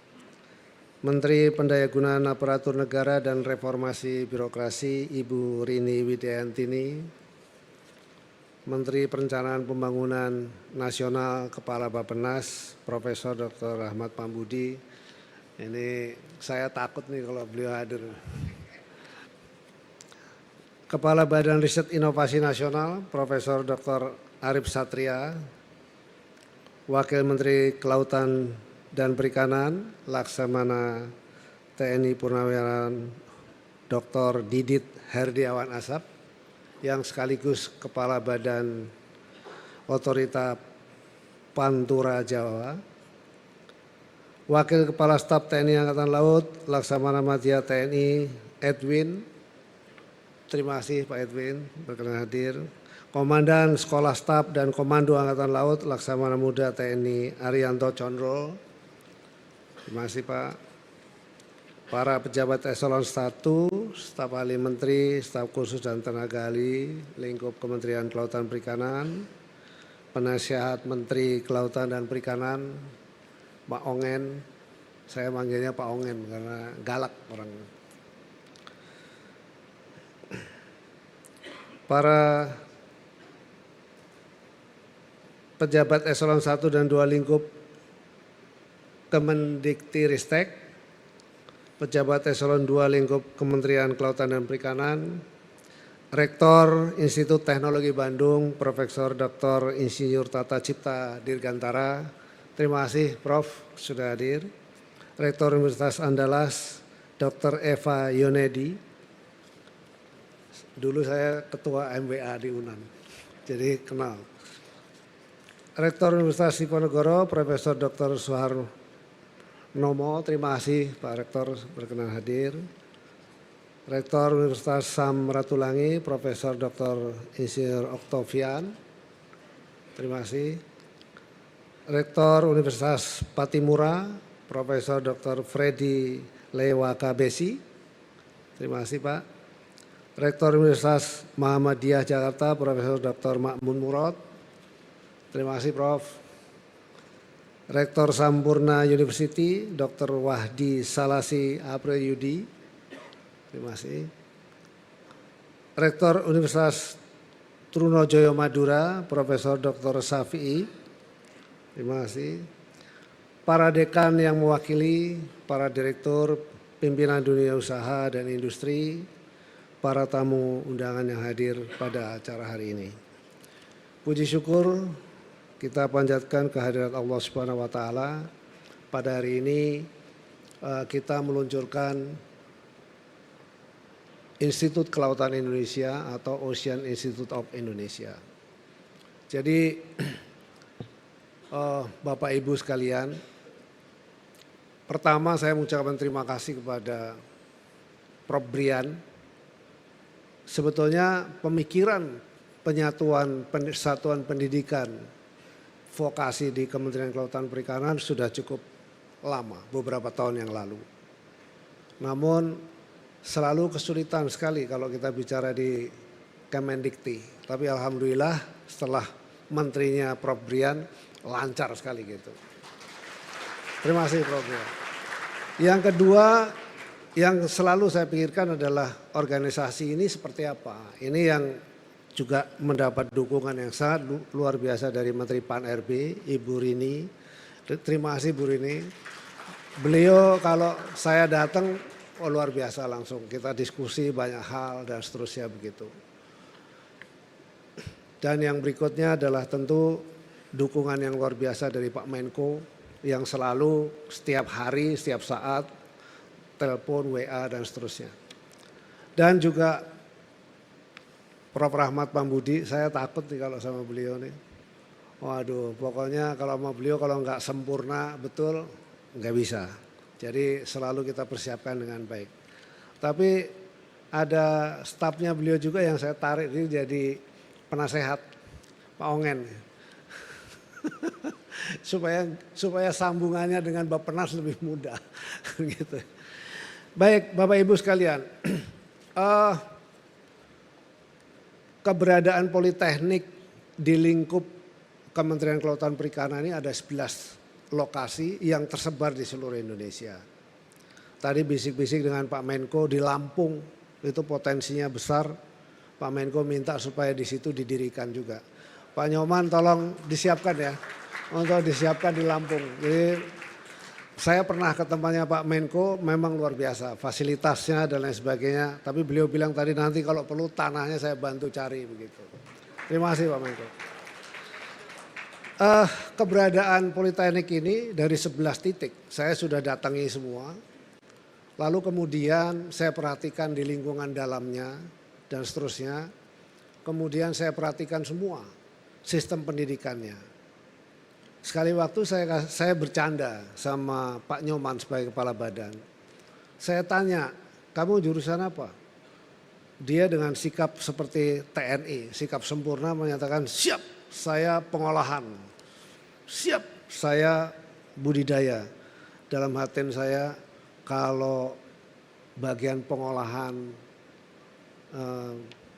Menteri Pendayagunaan Aparatur Negara dan Reformasi Birokrasi, Ibu Rini Widiantini. Menteri Perencanaan Pembangunan Nasional, Kepala Bappenas, Profesor Dr. Ahmad Pambudi. Ini saya takut nih kalau beliau hadir. Kepala Badan Riset Inovasi Nasional, Profesor Dr. Arif Satria. Wakil Menteri Kelautan dan Perikanan, Laksamana TNI Purnawirawan Dr. Didit Herdiawan Asap, yang sekaligus Kepala Badan Otorita Pantura Jawa. Wakil Kepala Staf TNI Angkatan Laut, Laksamana Madya TNI Edwin. Terima kasih Pak Edwin berkenan hadir. Komandan Sekolah Staf dan Komando Angkatan Laut, Laksamana Muda TNI Arianto Condro. Terima kasih Pak. Para pejabat eselon 1, staf ahli menteri, staf khusus dan tenaga ahli lingkup Kementerian Kelautan Perikanan, penasihat Menteri Kelautan dan Perikanan, Pak Ongen. Saya manggilnya Pak Ongen karena galak orang. Para pejabat eselon 1 dan 2 lingkup Kemendiktiristek, pejabat eselon 2 lingkup Kementerian Kelautan dan Perikanan, Rektor Institut Teknologi Bandung, Profesor Dr. Insinyur Tata Cipta Dirgantara. Terima kasih Prof sudah hadir. Rektor Universitas Andalas, Dr. Eva Yonedi. Dulu saya ketua MWA di UNAN, jadi kenal. Rektor Universitas Diponegoro, Profesor Dr. Suharno Nomo, terima kasih Pak Rektor berkenan hadir. Rektor Universitas Sam Ratulangi, Profesor Dr. Insinyur Oktavian, terima kasih. Rektor Universitas Patimura, Profesor Dr. Freddy Lewaka Besi, terima kasih Pak. Rektor Universitas Muhammadiyah Jakarta, Profesor Dr. Makmun Murad, terima kasih Prof. Rektor Sampurna University, Dr. Wahdi Salasi April Yudi, terima kasih. Rektor Universitas Trunojoyo Madura, Profesor Dr. Safi'i, terima kasih. Para dekan yang mewakili, para direktur, pimpinan dunia usaha dan industri, para tamu undangan yang hadir pada acara hari ini. Puji syukur kita panjatkan kehadirat Allah Subhanahu wa Ta'ala. Pada hari ini kita meluncurkan Institut Kelautan Indonesia atau Ocean Institute of Indonesia. Jadi Bapak Ibu sekalian, pertama saya mengucapkan terima kasih kepada Prof. Brian. Sebetulnya pemikiran penyatuan satuan pendidikan vokasi di Kementerian Kelautan Perikanan sudah cukup lama, beberapa tahun yang lalu. Namun selalu kesulitan sekali kalau kita bicara di Kemendikti. Tapi alhamdulillah setelah menterinya Prof. Brian lancar sekali gitu. Terima kasih Prof. Brian. Yang kedua yang selalu saya pikirkan adalah organisasi ini seperti apa. Ini yang juga mendapat dukungan yang sangat luar biasa dari Menteri Pan-RB, Ibu Rini. Terima kasih Bu Rini. Beliau kalau saya datang luar biasa langsung. Kita diskusi banyak hal dan seterusnya begitu. Dan yang berikutnya adalah tentu dukungan yang luar biasa dari Pak Menko yang selalu setiap hari, setiap saat telepon, WA dan seterusnya. Dan juga Prof. Rahmat Pambudi, saya takut nih kalau sama beliau nih. Waduh, pokoknya kalau sama beliau kalau nggak sempurna betul nggak bisa. Jadi selalu kita persiapkan dengan baik. Tapi ada stafnya beliau juga yang saya tarik ini jadi penasehat Pak Ongen. supaya sambungannya dengan Bappenas lebih mudah gitu. Baik, Bapak Ibu sekalian. Keberadaan politeknik di lingkup Kementerian Kelautan Perikanan ini ada 11 lokasi yang tersebar di seluruh Indonesia. Tadi bisik-bisik dengan Pak Menko di Lampung itu potensinya besar. Pak Menko minta supaya di situ didirikan juga. Pak Nyoman tolong disiapkan ya, untuk disiapkan di Lampung. Jadi saya pernah ke tempatnya Pak Menko, memang luar biasa, fasilitasnya dan lain sebagainya. Tapi beliau bilang tadi nanti kalau perlu tanahnya saya bantu cari begitu. Terima kasih Pak Menko. Keberadaan politeknik ini dari 11 titik, saya sudah datangi semua. Lalu kemudian saya perhatikan di lingkungan dalamnya dan seterusnya. Kemudian saya perhatikan semua sistem pendidikannya. Sekali waktu saya bercanda sama Pak Nyoman sebagai kepala badan. Saya tanya, kamu jurusan apa? Dia dengan sikap seperti TNI, sikap sempurna menyatakan siap saya pengolahan. Siap saya budidaya. Dalam hati saya kalau bagian pengolahan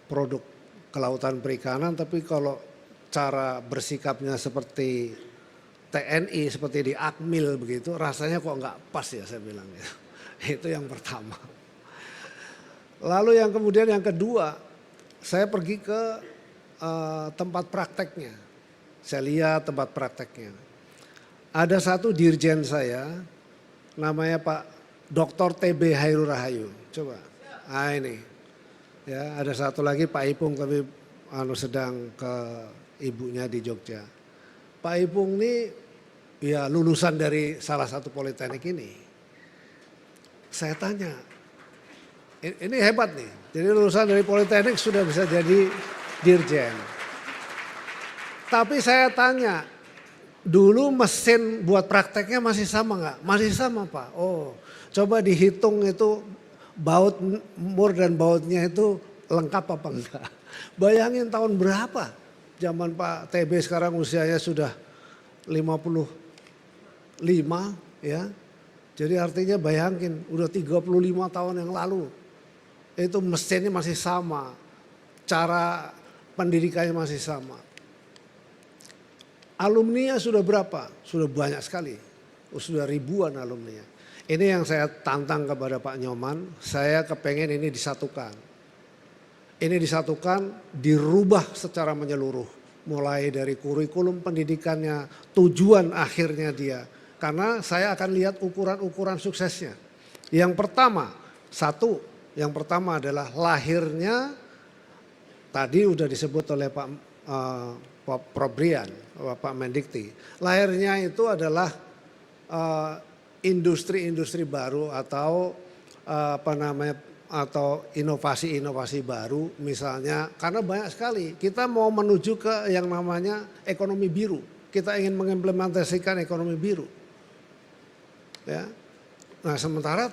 produk kelautan perikanan, tapi kalau cara bersikapnya seperti TNI, seperti di Akmil begitu, rasanya kok nggak pas ya saya bilang ya. Itu yang pertama. Lalu yang kemudian yang kedua, saya pergi ke tempat prakteknya. Saya lihat tempat prakteknya. Ada satu dirjen saya, namanya Pak Dr. TB Hairul Rahayu. Coba, ini. Ya, ada satu lagi Pak Ipung tapi sedang ke ibunya di Jogja. Pak Ipung ini ya lulusan dari salah satu politeknik ini. Saya tanya, ini hebat nih. Jadi lulusan dari politeknik sudah bisa jadi dirjen. Tapi saya tanya, dulu mesin buat prakteknya masih sama nggak? Masih sama Pak. Oh, coba dihitung itu baut mur dan bautnya itu lengkap apa enggak? Bayangin tahun berapa? Zaman Pak TB sekarang usianya sudah 55 ya. Jadi artinya bayangin udah 35 tahun yang lalu. Itu mesinnya masih sama. Cara pendidikannya masih sama. Alumninya sudah berapa? Sudah banyak sekali. Sudah ribuan alumninya. Ini yang saya tantang kepada Pak Nyoman, saya kepengen ini disatukan. Ini disatukan, dirubah secara menyeluruh. Mulai dari kurikulum pendidikannya, tujuan akhirnya dia. Karena saya akan lihat ukuran-ukuran suksesnya. Yang pertama, yang pertama adalah lahirnya, tadi udah disebut oleh Pak Prof. Brian, Pak Mendikti. Lahirnya itu adalah industri-industri baru atau atau inovasi-inovasi baru misalnya, karena banyak sekali kita mau menuju ke yang namanya ekonomi biru. Kita ingin mengimplementasikan ekonomi biru. Ya. Nah, sementara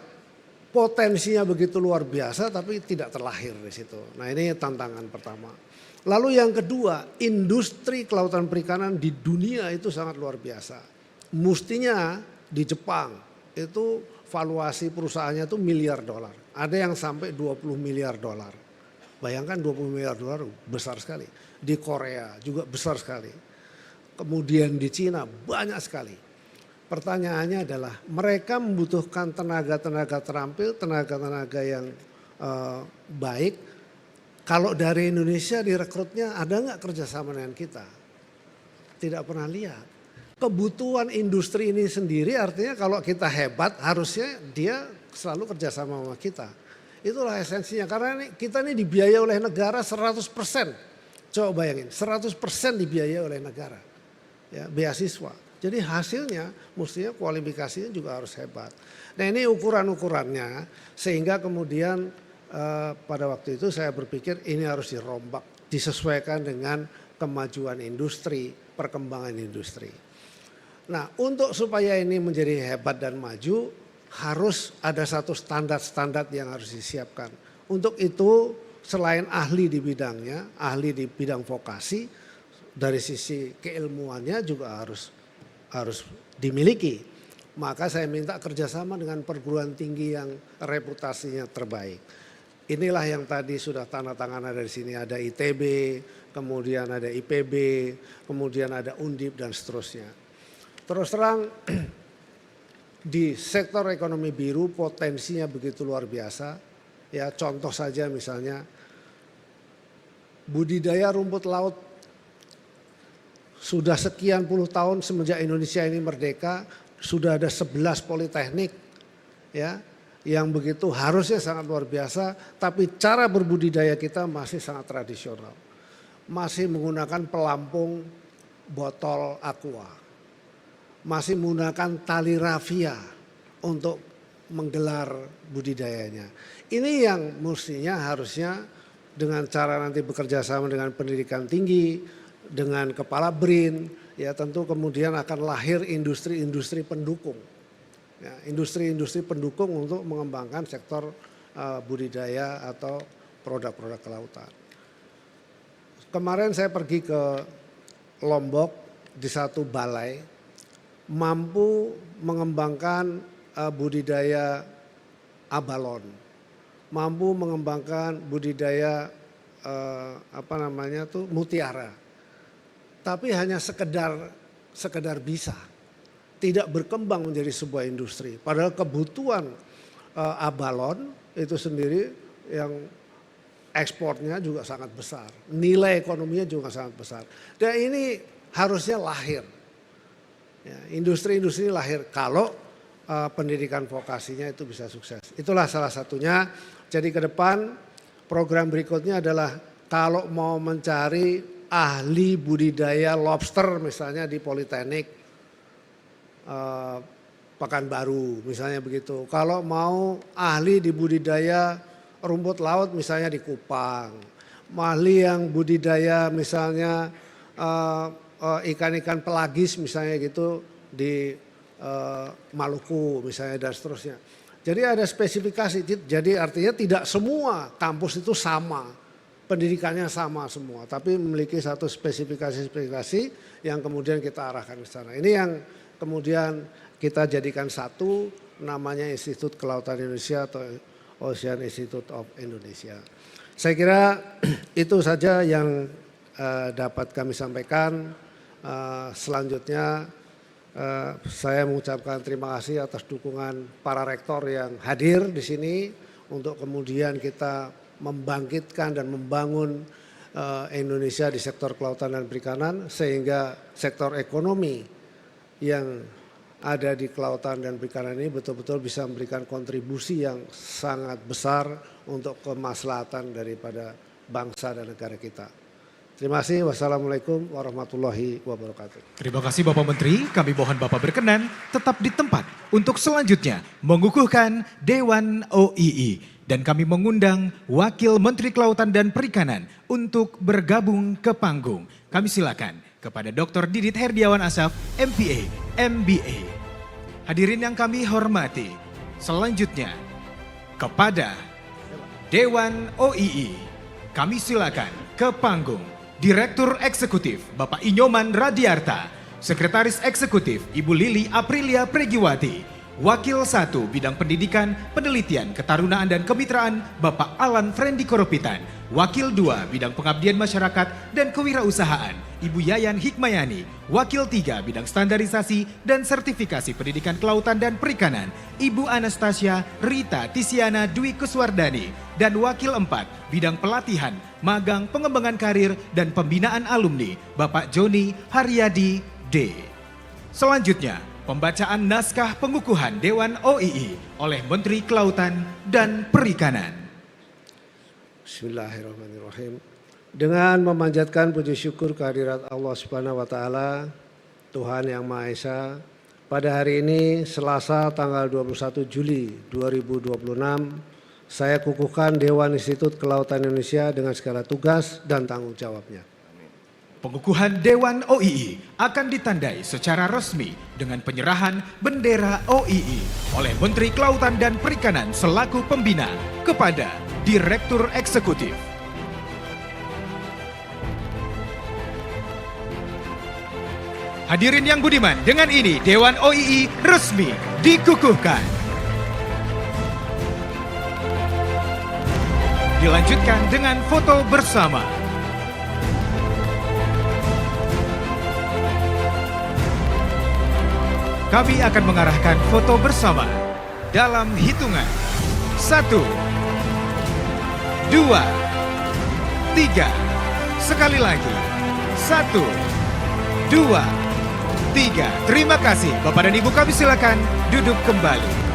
potensinya begitu luar biasa tapi tidak terlahir di situ. Nah, ini tantangan pertama. Lalu yang kedua, industri kelautan perikanan di dunia itu sangat luar biasa. Mestinya di Jepang itu valuasi perusahaannya itu miliar dolar. Ada yang sampai 20 miliar dolar. Bayangkan 20 miliar dolar besar sekali. Di Korea juga besar sekali. Kemudian di Cina banyak sekali. Pertanyaannya adalah mereka membutuhkan tenaga-tenaga terampil, tenaga-tenaga yang baik. Kalau dari Indonesia direkrutnya ada nggak kerjasama dengan kita? Tidak pernah lihat. kebutuhan industri ini sendiri artinya kalau kita hebat harusnya dia selalu kerjasama sama kita. Itulah esensinya karena kita ini dibiayai oleh negara 100%. Coba bayangin 100% dibiayai oleh negara. Ya, beasiswa. Jadi hasilnya mestinya kualifikasinya juga harus hebat. Nah ini ukuran-ukurannya sehingga kemudian pada waktu itu saya berpikir ini harus dirombak. Disesuaikan dengan kemajuan industri, perkembangan industri. Nah untuk supaya ini menjadi hebat dan maju harus ada satu standar-standar yang harus disiapkan. Untuk itu selain ahli di bidangnya, ahli di bidang vokasi, dari sisi keilmuannya juga harus dimiliki. Maka saya minta kerjasama dengan perguruan tinggi yang reputasinya terbaik. Inilah yang tadi sudah tanda tangan dari sini ada ITB, kemudian ada IPB, kemudian ada Undip dan seterusnya. Terus terang di sektor ekonomi biru potensinya begitu luar biasa. Ya contoh saja misalnya budidaya rumput laut sudah sekian puluh tahun semenjak Indonesia ini merdeka sudah ada 11 politeknik ya yang begitu harusnya sangat luar biasa tapi cara berbudidaya kita masih sangat tradisional. Masih menggunakan pelampung botol aqua. Masih menggunakan tali rafia untuk menggelar budidayanya. Ini yang mestinya harusnya dengan cara nanti bekerja sama dengan pendidikan tinggi, dengan kepala BRIN, ya tentu kemudian akan lahir industri-industri pendukung. Ya, industri-industri pendukung untuk mengembangkan sektor budidaya atau produk-produk kelautan. Kemarin saya pergi ke Lombok di satu balai mampu mengembangkan budidaya abalon, mampu mengembangkan budidaya mutiara, tapi hanya sekedar bisa, tidak berkembang menjadi sebuah industri. Padahal kebutuhan abalon itu sendiri yang ekspornya juga sangat besar, nilai ekonominya juga sangat besar. Dan ini harusnya lahir. Ya, industri-industri ini lahir kalau pendidikan vokasinya itu bisa sukses. Itulah salah satunya. Jadi ke depan program berikutnya adalah kalau mau mencari ahli budidaya lobster misalnya di Politeknik Pekanbaru misalnya begitu. Kalau mau ahli di budidaya rumput laut misalnya di Kupang. Ahli yang budidaya misalnya ikan-ikan pelagis misalnya gitu di Maluku misalnya dan seterusnya. Jadi ada spesifikasi, jadi artinya tidak semua kampus itu sama, pendidikannya sama semua. Tapi memiliki satu spesifikasi-spesifikasi yang kemudian kita arahkan ke sana. Ini yang kemudian kita jadikan satu namanya Institut Kelautan Indonesia atau Ocean Institute of Indonesia. Saya kira itu saja yang dapat kami sampaikan. Selanjutnya saya mengucapkan terima kasih atas dukungan para rektor yang hadir di sini untuk kemudian kita membangkitkan dan membangun Indonesia di sektor kelautan dan perikanan sehingga sektor ekonomi yang ada di kelautan dan perikanan ini betul-betul bisa memberikan kontribusi yang sangat besar untuk kemaslahatan daripada bangsa dan negara kita. Terima kasih. Wassalamualaikum warahmatullahi wabarakatuh. Terima kasih Bapak Menteri. Kami mohon Bapak berkenan tetap di tempat untuk selanjutnya mengukuhkan Dewan OII. Dan kami mengundang Wakil Menteri Kelautan dan Perikanan untuk bergabung ke panggung. Kami silakan kepada Dr. Didit Herdiawan Asaf, MPA, MBA. Hadirin yang kami hormati, selanjutnya kepada Dewan OII. Kami silakan ke panggung Direktur Eksekutif Bapak Inyoman Radiarta, Sekretaris Eksekutif Ibu Lili Aprilia Pregiwati, Wakil 1 Bidang Pendidikan, Penelitian, Ketarunaan dan Kemitraan Bapak Alan Frendi Koropitan, Wakil 2 Bidang Pengabdian Masyarakat dan Kewirausahaan Ibu Yayan Hikmayani, Wakil 3 Bidang Standarisasi dan Sertifikasi Pendidikan Kelautan dan Perikanan Ibu Anastasia Rita Tisiana Dwi Kuswardani, dan Wakil 4 Bidang Pelatihan, Magang, Pengembangan Karir dan Pembinaan Alumni Bapak Joni Haryadi D. Selanjutnya, pembacaan naskah pengukuhan Dewan OII oleh Menteri Kelautan dan Perikanan. Bismillahirrahmanirrahim. Dengan memanjatkan puji syukur kehadirat Allah Subhanahu wa taala, Tuhan Yang Maha Esa, pada hari ini Selasa tanggal 21 Juli 2026, saya kukuhkan Dewan Institut Kelautan Indonesia dengan segala tugas dan tanggung jawabnya. Pengukuhan Dewan OII akan ditandai secara resmi dengan penyerahan bendera OII oleh Menteri Kelautan dan Perikanan selaku pembina kepada Direktur Eksekutif. Hadirin yang budiman, dengan ini Dewan OII resmi dikukuhkan. Dilanjutkan dengan foto bersama. Kami akan mengarahkan foto bersama dalam hitungan 1, 2, 3. Sekali lagi 1, 2, 3. Terima kasih. Bapak dan Ibu, kami silakan duduk kembali.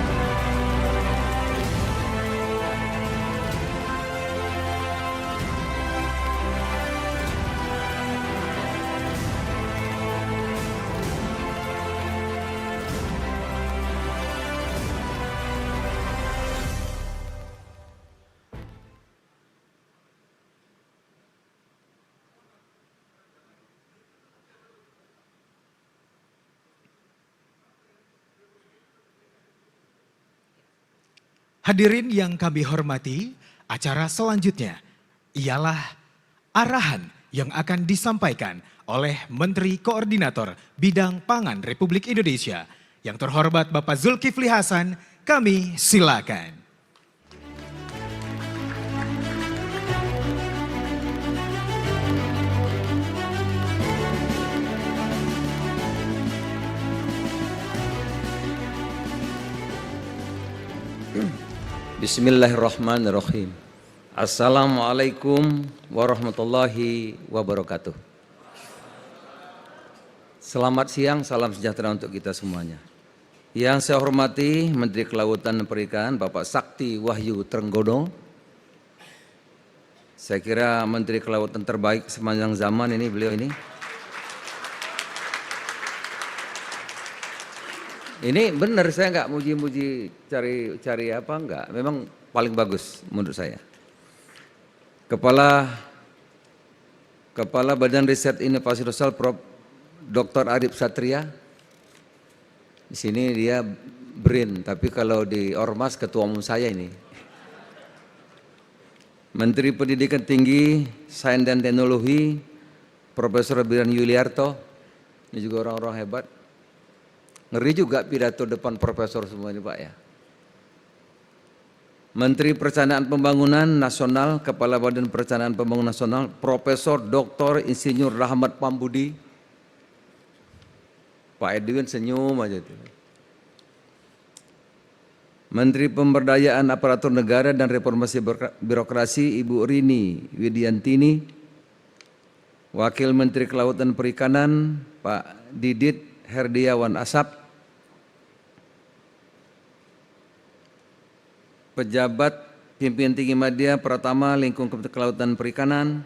Hadirin yang kami hormati, acara selanjutnya ialah arahan yang akan disampaikan oleh Menteri Koordinator Bidang Pangan Republik Indonesia. Yang terhormat Bapak Zulkifli Hasan, kami silakan. Bismillahirrahmanirrahim. Assalamualaikum warahmatullahi wabarakatuh. Selamat siang, salam sejahtera untuk kita semuanya. Yang saya hormati Menteri Kelautan dan Perikanan Bapak Sakti Wahyu Trenggono. Saya kira Menteri Kelautan terbaik sepanjang zaman ini beliau ini. Ini benar, saya nggak muji-muji cari apa, enggak. Memang paling bagus menurut saya. Kepala Badan Riset Inovasi Sosial Prof. Dr. Arif Satria. Di sini dia BRIN, tapi kalau di Ormas ketua umum saya ini. Menteri Pendidikan Tinggi, Sains dan Teknologi, Profesor Biran Yuliarto. Ini juga orang-orang hebat. Ngeri juga pidato depan profesor semua ini Pak ya. Menteri Perencanaan Pembangunan Nasional, Kepala Badan Perencanaan Pembangunan Nasional, Profesor Dr. Insinyur Rahmat Pambudi. Pak Edwin senyum aja tuh. Menteri Pemberdayaan Aparatur Negara dan Reformasi Birokrasi Ibu Rini Widiantini. Wakil Menteri Kelautan dan Perikanan Pak Didit Herdiawan Asap, pejabat pimpinan tinggi media Pratama Lingkungan Kementerian Kelautan dan Perikanan,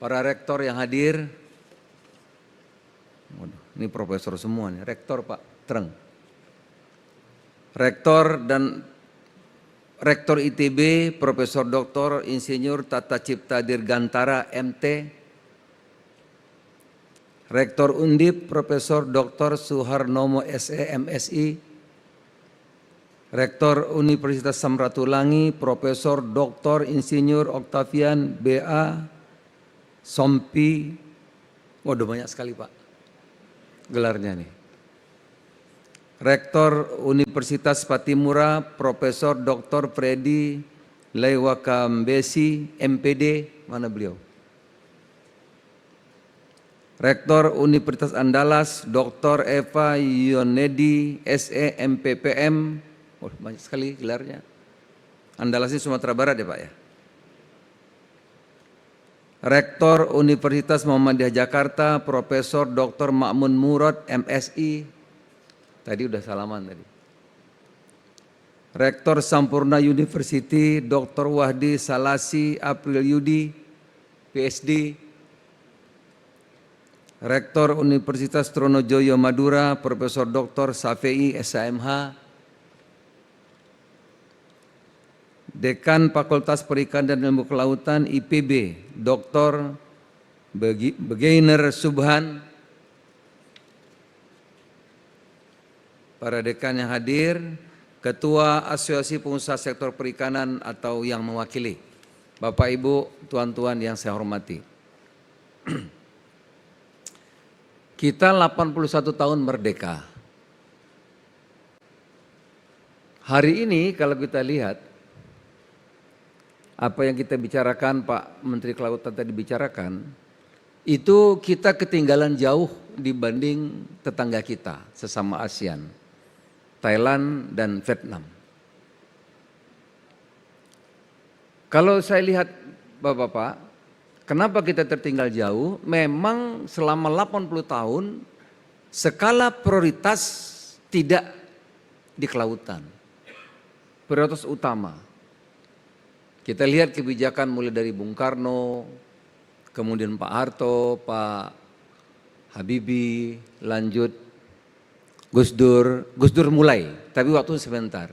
para rektor yang hadir, ini profesor semua nih, rektor Pak Treng, rektor ITB Profesor Dr. Insinyur Tata Cipta Dirgantara MT, Rektor Undip Profesor Dr. Suharnomo SE MSI, Rektor Universitas Samratulangi Profesor Dr. Insinyur Octavian BA Sompi. Waduh banyak sekali Pak gelarnya nih. Rektor Universitas Patimura Profesor Dr. Freddy Lewakambesi MPD, mana beliau? Rektor Universitas Andalas, Dr. Eva Yonedi, SE MPPM. Oh, banyak sekali gelarnya. Andalas ini Sumatera Barat ya Pak ya. Rektor Universitas Muhammadiyah Jakarta, Profesor Dr. Ma'mun Murad, MSI. Tadi udah salaman tadi. Rektor Sampurna University, Dr. Wahdi Salasi April Yudi, PSD. Rektor Universitas Tronojoyo Madura, Profesor Dr. Safei SHMH. Dekan Fakultas Perikanan dan Ilmu Kelautan IPB, Dr. Begainer Subhan. Para dekan yang hadir, Ketua Asosiasi Pengusaha Sektor Perikanan atau yang mewakili, Bapak Ibu, Tuan-tuan yang saya hormati. Kita 81 tahun merdeka. Hari ini kalau kita lihat, apa yang kita bicarakan, Pak Menteri Kelautan tadi bicarakan, itu kita ketinggalan jauh dibanding tetangga kita sesama ASEAN, Thailand dan Vietnam. Kalau saya lihat Bapak-bapak, kenapa kita tertinggal jauh? Memang selama 80 tahun skala prioritas tidak di kelautan. Prioritas utama. Kita lihat kebijakan mulai dari Bung Karno, kemudian Pak Harto, Pak Habibie, lanjut Gus Dur mulai, tapi waktu sebentar.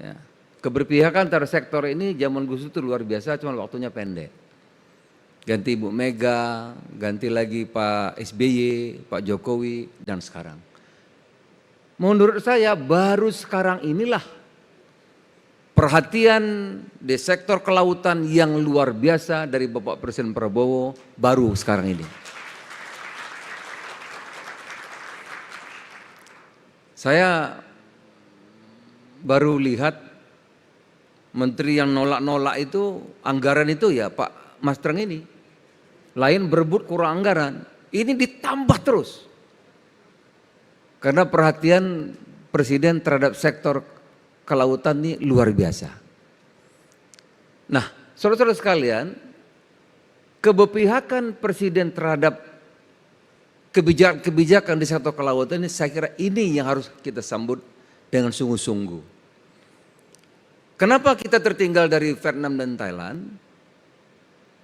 Ya. Keberpihakan terhadap sektor ini zaman Gus Dur itu luar biasa, cuma waktunya pendek. Ganti Ibu Mega, ganti lagi Pak SBY, Pak Jokowi, dan sekarang. Menurut saya baru sekarang inilah perhatian di sektor kelautan yang luar biasa dari Bapak Presiden Prabowo baru sekarang ini. Saya baru lihat menteri yang nolak-nolak itu anggaran itu ya Pak Mastreng ini. Lain berebut kurang anggaran, ini ditambah terus. Karena perhatian Presiden terhadap sektor kelautan ini luar biasa. Nah, saudara-saudara sekalian, keberpihakan Presiden terhadap kebijakan di sektor kelautan ini saya kira ini yang harus kita sambut dengan sungguh-sungguh. Kenapa kita tertinggal dari Vietnam dan Thailand?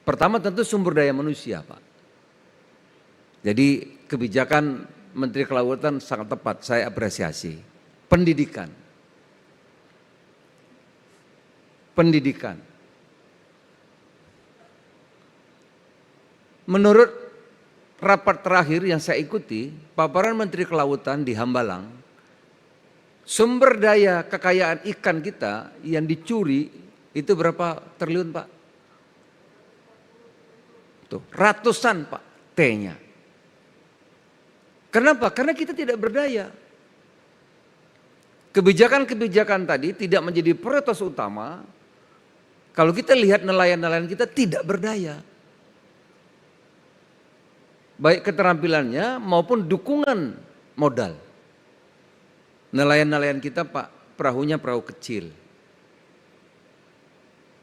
Pertama tentu sumber daya manusia, Pak. Jadi kebijakan Menteri Kelautan sangat tepat, saya apresiasi. Pendidikan. Menurut rapat terakhir yang saya ikuti, paparan Menteri Kelautan di Hambalang, sumber daya kekayaan ikan kita yang dicuri itu berapa triliun, Pak? Tuh, ratusan, Pak, T-nya. Kenapa? Karena kita tidak berdaya. Kebijakan-kebijakan tadi tidak menjadi prioritas utama. Kalau kita lihat nelayan-nelayan kita tidak berdaya. Baik keterampilannya maupun dukungan modal. Nelayan-nelayan kita, Pak, perahunya perahu kecil.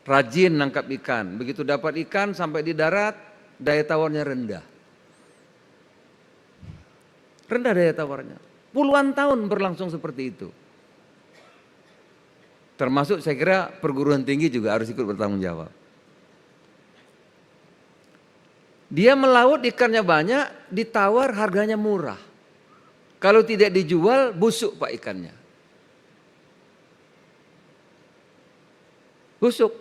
Rajin nangkap ikan. Begitu dapat ikan sampai di darat, daya tawarnya rendah. Rendah daya tawarnya. Puluhan tahun berlangsung seperti itu. Termasuk saya kira perguruan tinggi juga harus ikut bertanggung jawab. Dia melaut ikannya banyak, ditawar harganya murah. Kalau tidak dijual busuk, Pak, ikannya. Busuk.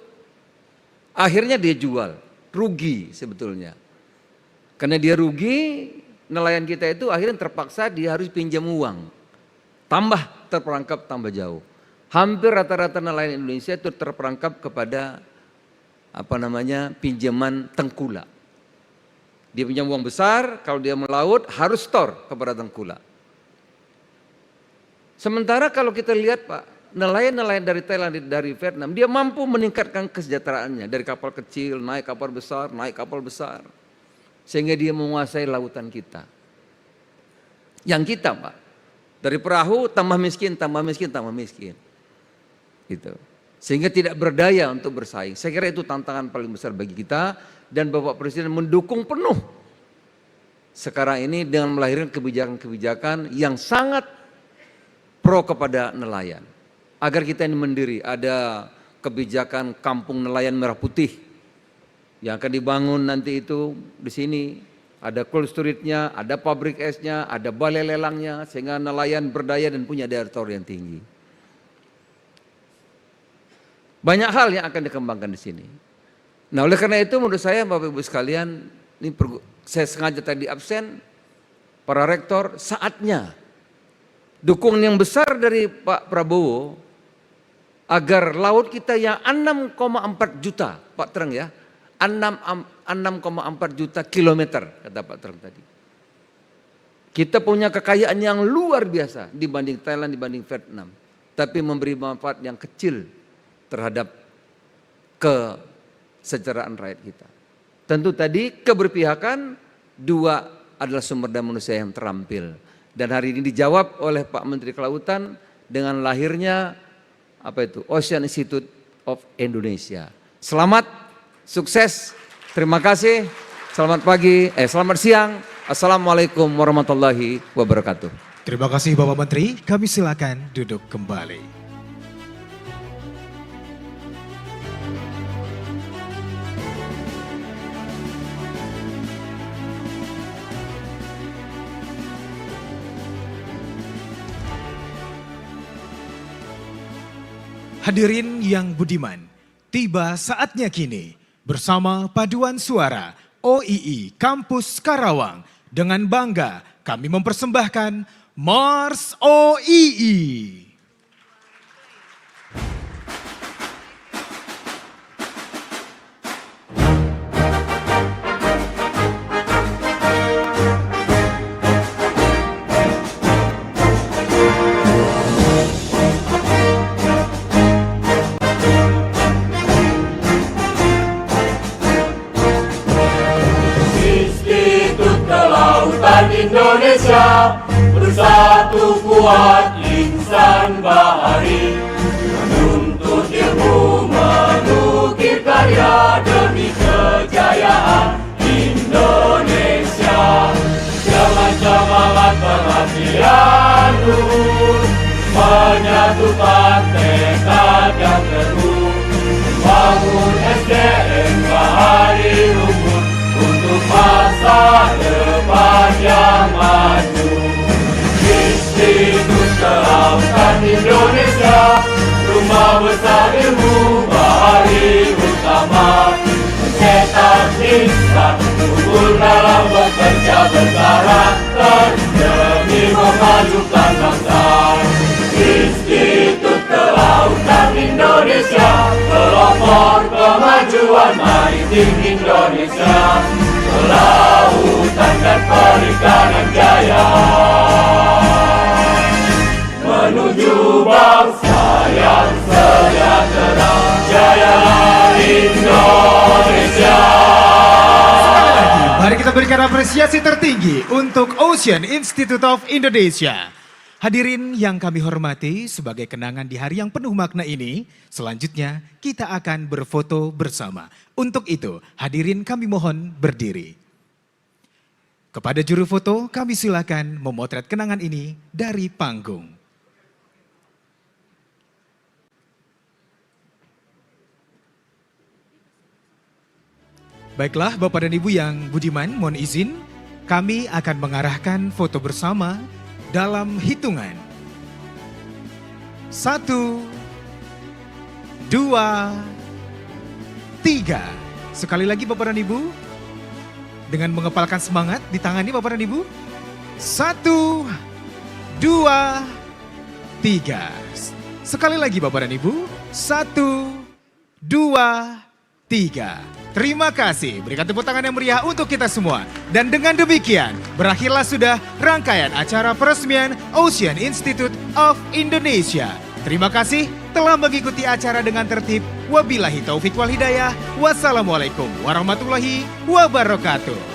Akhirnya dia jual, rugi sebetulnya. Karena dia rugi, nelayan kita itu akhirnya terpaksa dia harus pinjam uang. Tambah terperangkap tambah jauh. Hampir rata-rata nelayan Indonesia itu terperangkap kepada pinjaman tengkulak. Dia pinjam uang besar, kalau dia melaut harus store kepada tengkulak. Sementara kalau kita lihat, Pak, nelayan-nelayan dari Thailand, dari Vietnam, dia mampu meningkatkan kesejahteraannya dari kapal kecil naik kapal besar, sehingga dia menguasai lautan kita. Yang kita, Pak, dari perahu tambah miskin. Gitu. sehingga tidak berdaya untuk bersaing. Saya kira itu tantangan paling besar bagi kita, dan Bapak Presiden mendukung penuh sekarang ini dengan melahirkan kebijakan-kebijakan yang sangat pro kepada nelayan. Agar kita ini mandiri, ada kebijakan kampung nelayan merah putih yang akan dibangun nanti itu di sini. Ada cold storage-nya, ada pabrik esnya, ada balai lelangnya, sehingga nelayan berdaya dan punya daya tarik yang tinggi. Banyak hal yang akan dikembangkan di sini. Nah, oleh karena itu menurut saya Bapak Ibu sekalian, ini saya sengaja tadi absen, para rektor, saatnya dukungan yang besar dari Pak Prabowo agar laut kita yang 6,4 juta, Pak Terang ya, 6,4 juta kilometer, kata Pak Terang tadi. Kita punya kekayaan yang luar biasa dibanding Thailand, dibanding Vietnam. Tapi memberi manfaat yang kecil terhadap kesejahteraan rakyat kita. Tentu tadi keberpihakan, dua adalah sumber daya manusia yang terampil. Dan hari ini dijawab oleh Pak Menteri Kelautan dengan lahirnya Ocean Institute of Indonesia. Selamat, sukses, terima kasih, selamat pagi, selamat siang, assalamualaikum warahmatullahi wabarakatuh. Terima kasih Bapak Menteri, kami silakan duduk kembali. Hadirin yang budiman, tiba saatnya kini bersama paduan suara OII Kampus Karawang dengan bangga kami mempersembahkan Mars OII. Indonesia bersatu kuat insan bahari, menuntut ilmu, menukir karya demi kejayaan Indonesia. Dengan semangat pengabdian luhur, menyatukan tekad yang teguh, bangun SDM bahari rumput untuk masa depan yang maju. Institut Kelautan Indonesia, rumah besar ilmu bahari utama, mencetak insan unggul dalam bekerja berkarakter demi memajukan bangsa. Institut Kelautan Indonesia, pelopor kemajuan maritim Indonesia, kelautan dan perikanan jaya, menuju bangsa yang sejahtera. Jaya Indonesia. Mari kita berikan apresiasi tertinggi untuk Ocean Institute of Indonesia. Hadirin yang kami hormati, sebagai kenangan di hari yang penuh makna ini, selanjutnya kita akan berfoto bersama. Untuk itu, hadirin kami mohon berdiri. Kepada juru foto, kami silakan memotret kenangan ini dari panggung. Baiklah Bapak dan Ibu yang budiman, mohon izin, kami akan mengarahkan foto bersama dalam hitungan 1, 2, 3. Sekali lagi Bapak dan Ibu, dengan mengepalkan semangat di tangan ini Bapak dan Ibu. 1, 2, 3. Sekali lagi Bapak dan Ibu. 1, 2, 3. Terima kasih, berikan tepuk tangan yang meriah untuk kita semua. Dan dengan demikian, berakhirlah sudah rangkaian acara peresmian Ocean Institute of Indonesia. Terima kasih telah mengikuti acara dengan tertib. Wabillahi taufik wal hidayah. Wassalamualaikum warahmatullahi wabarakatuh.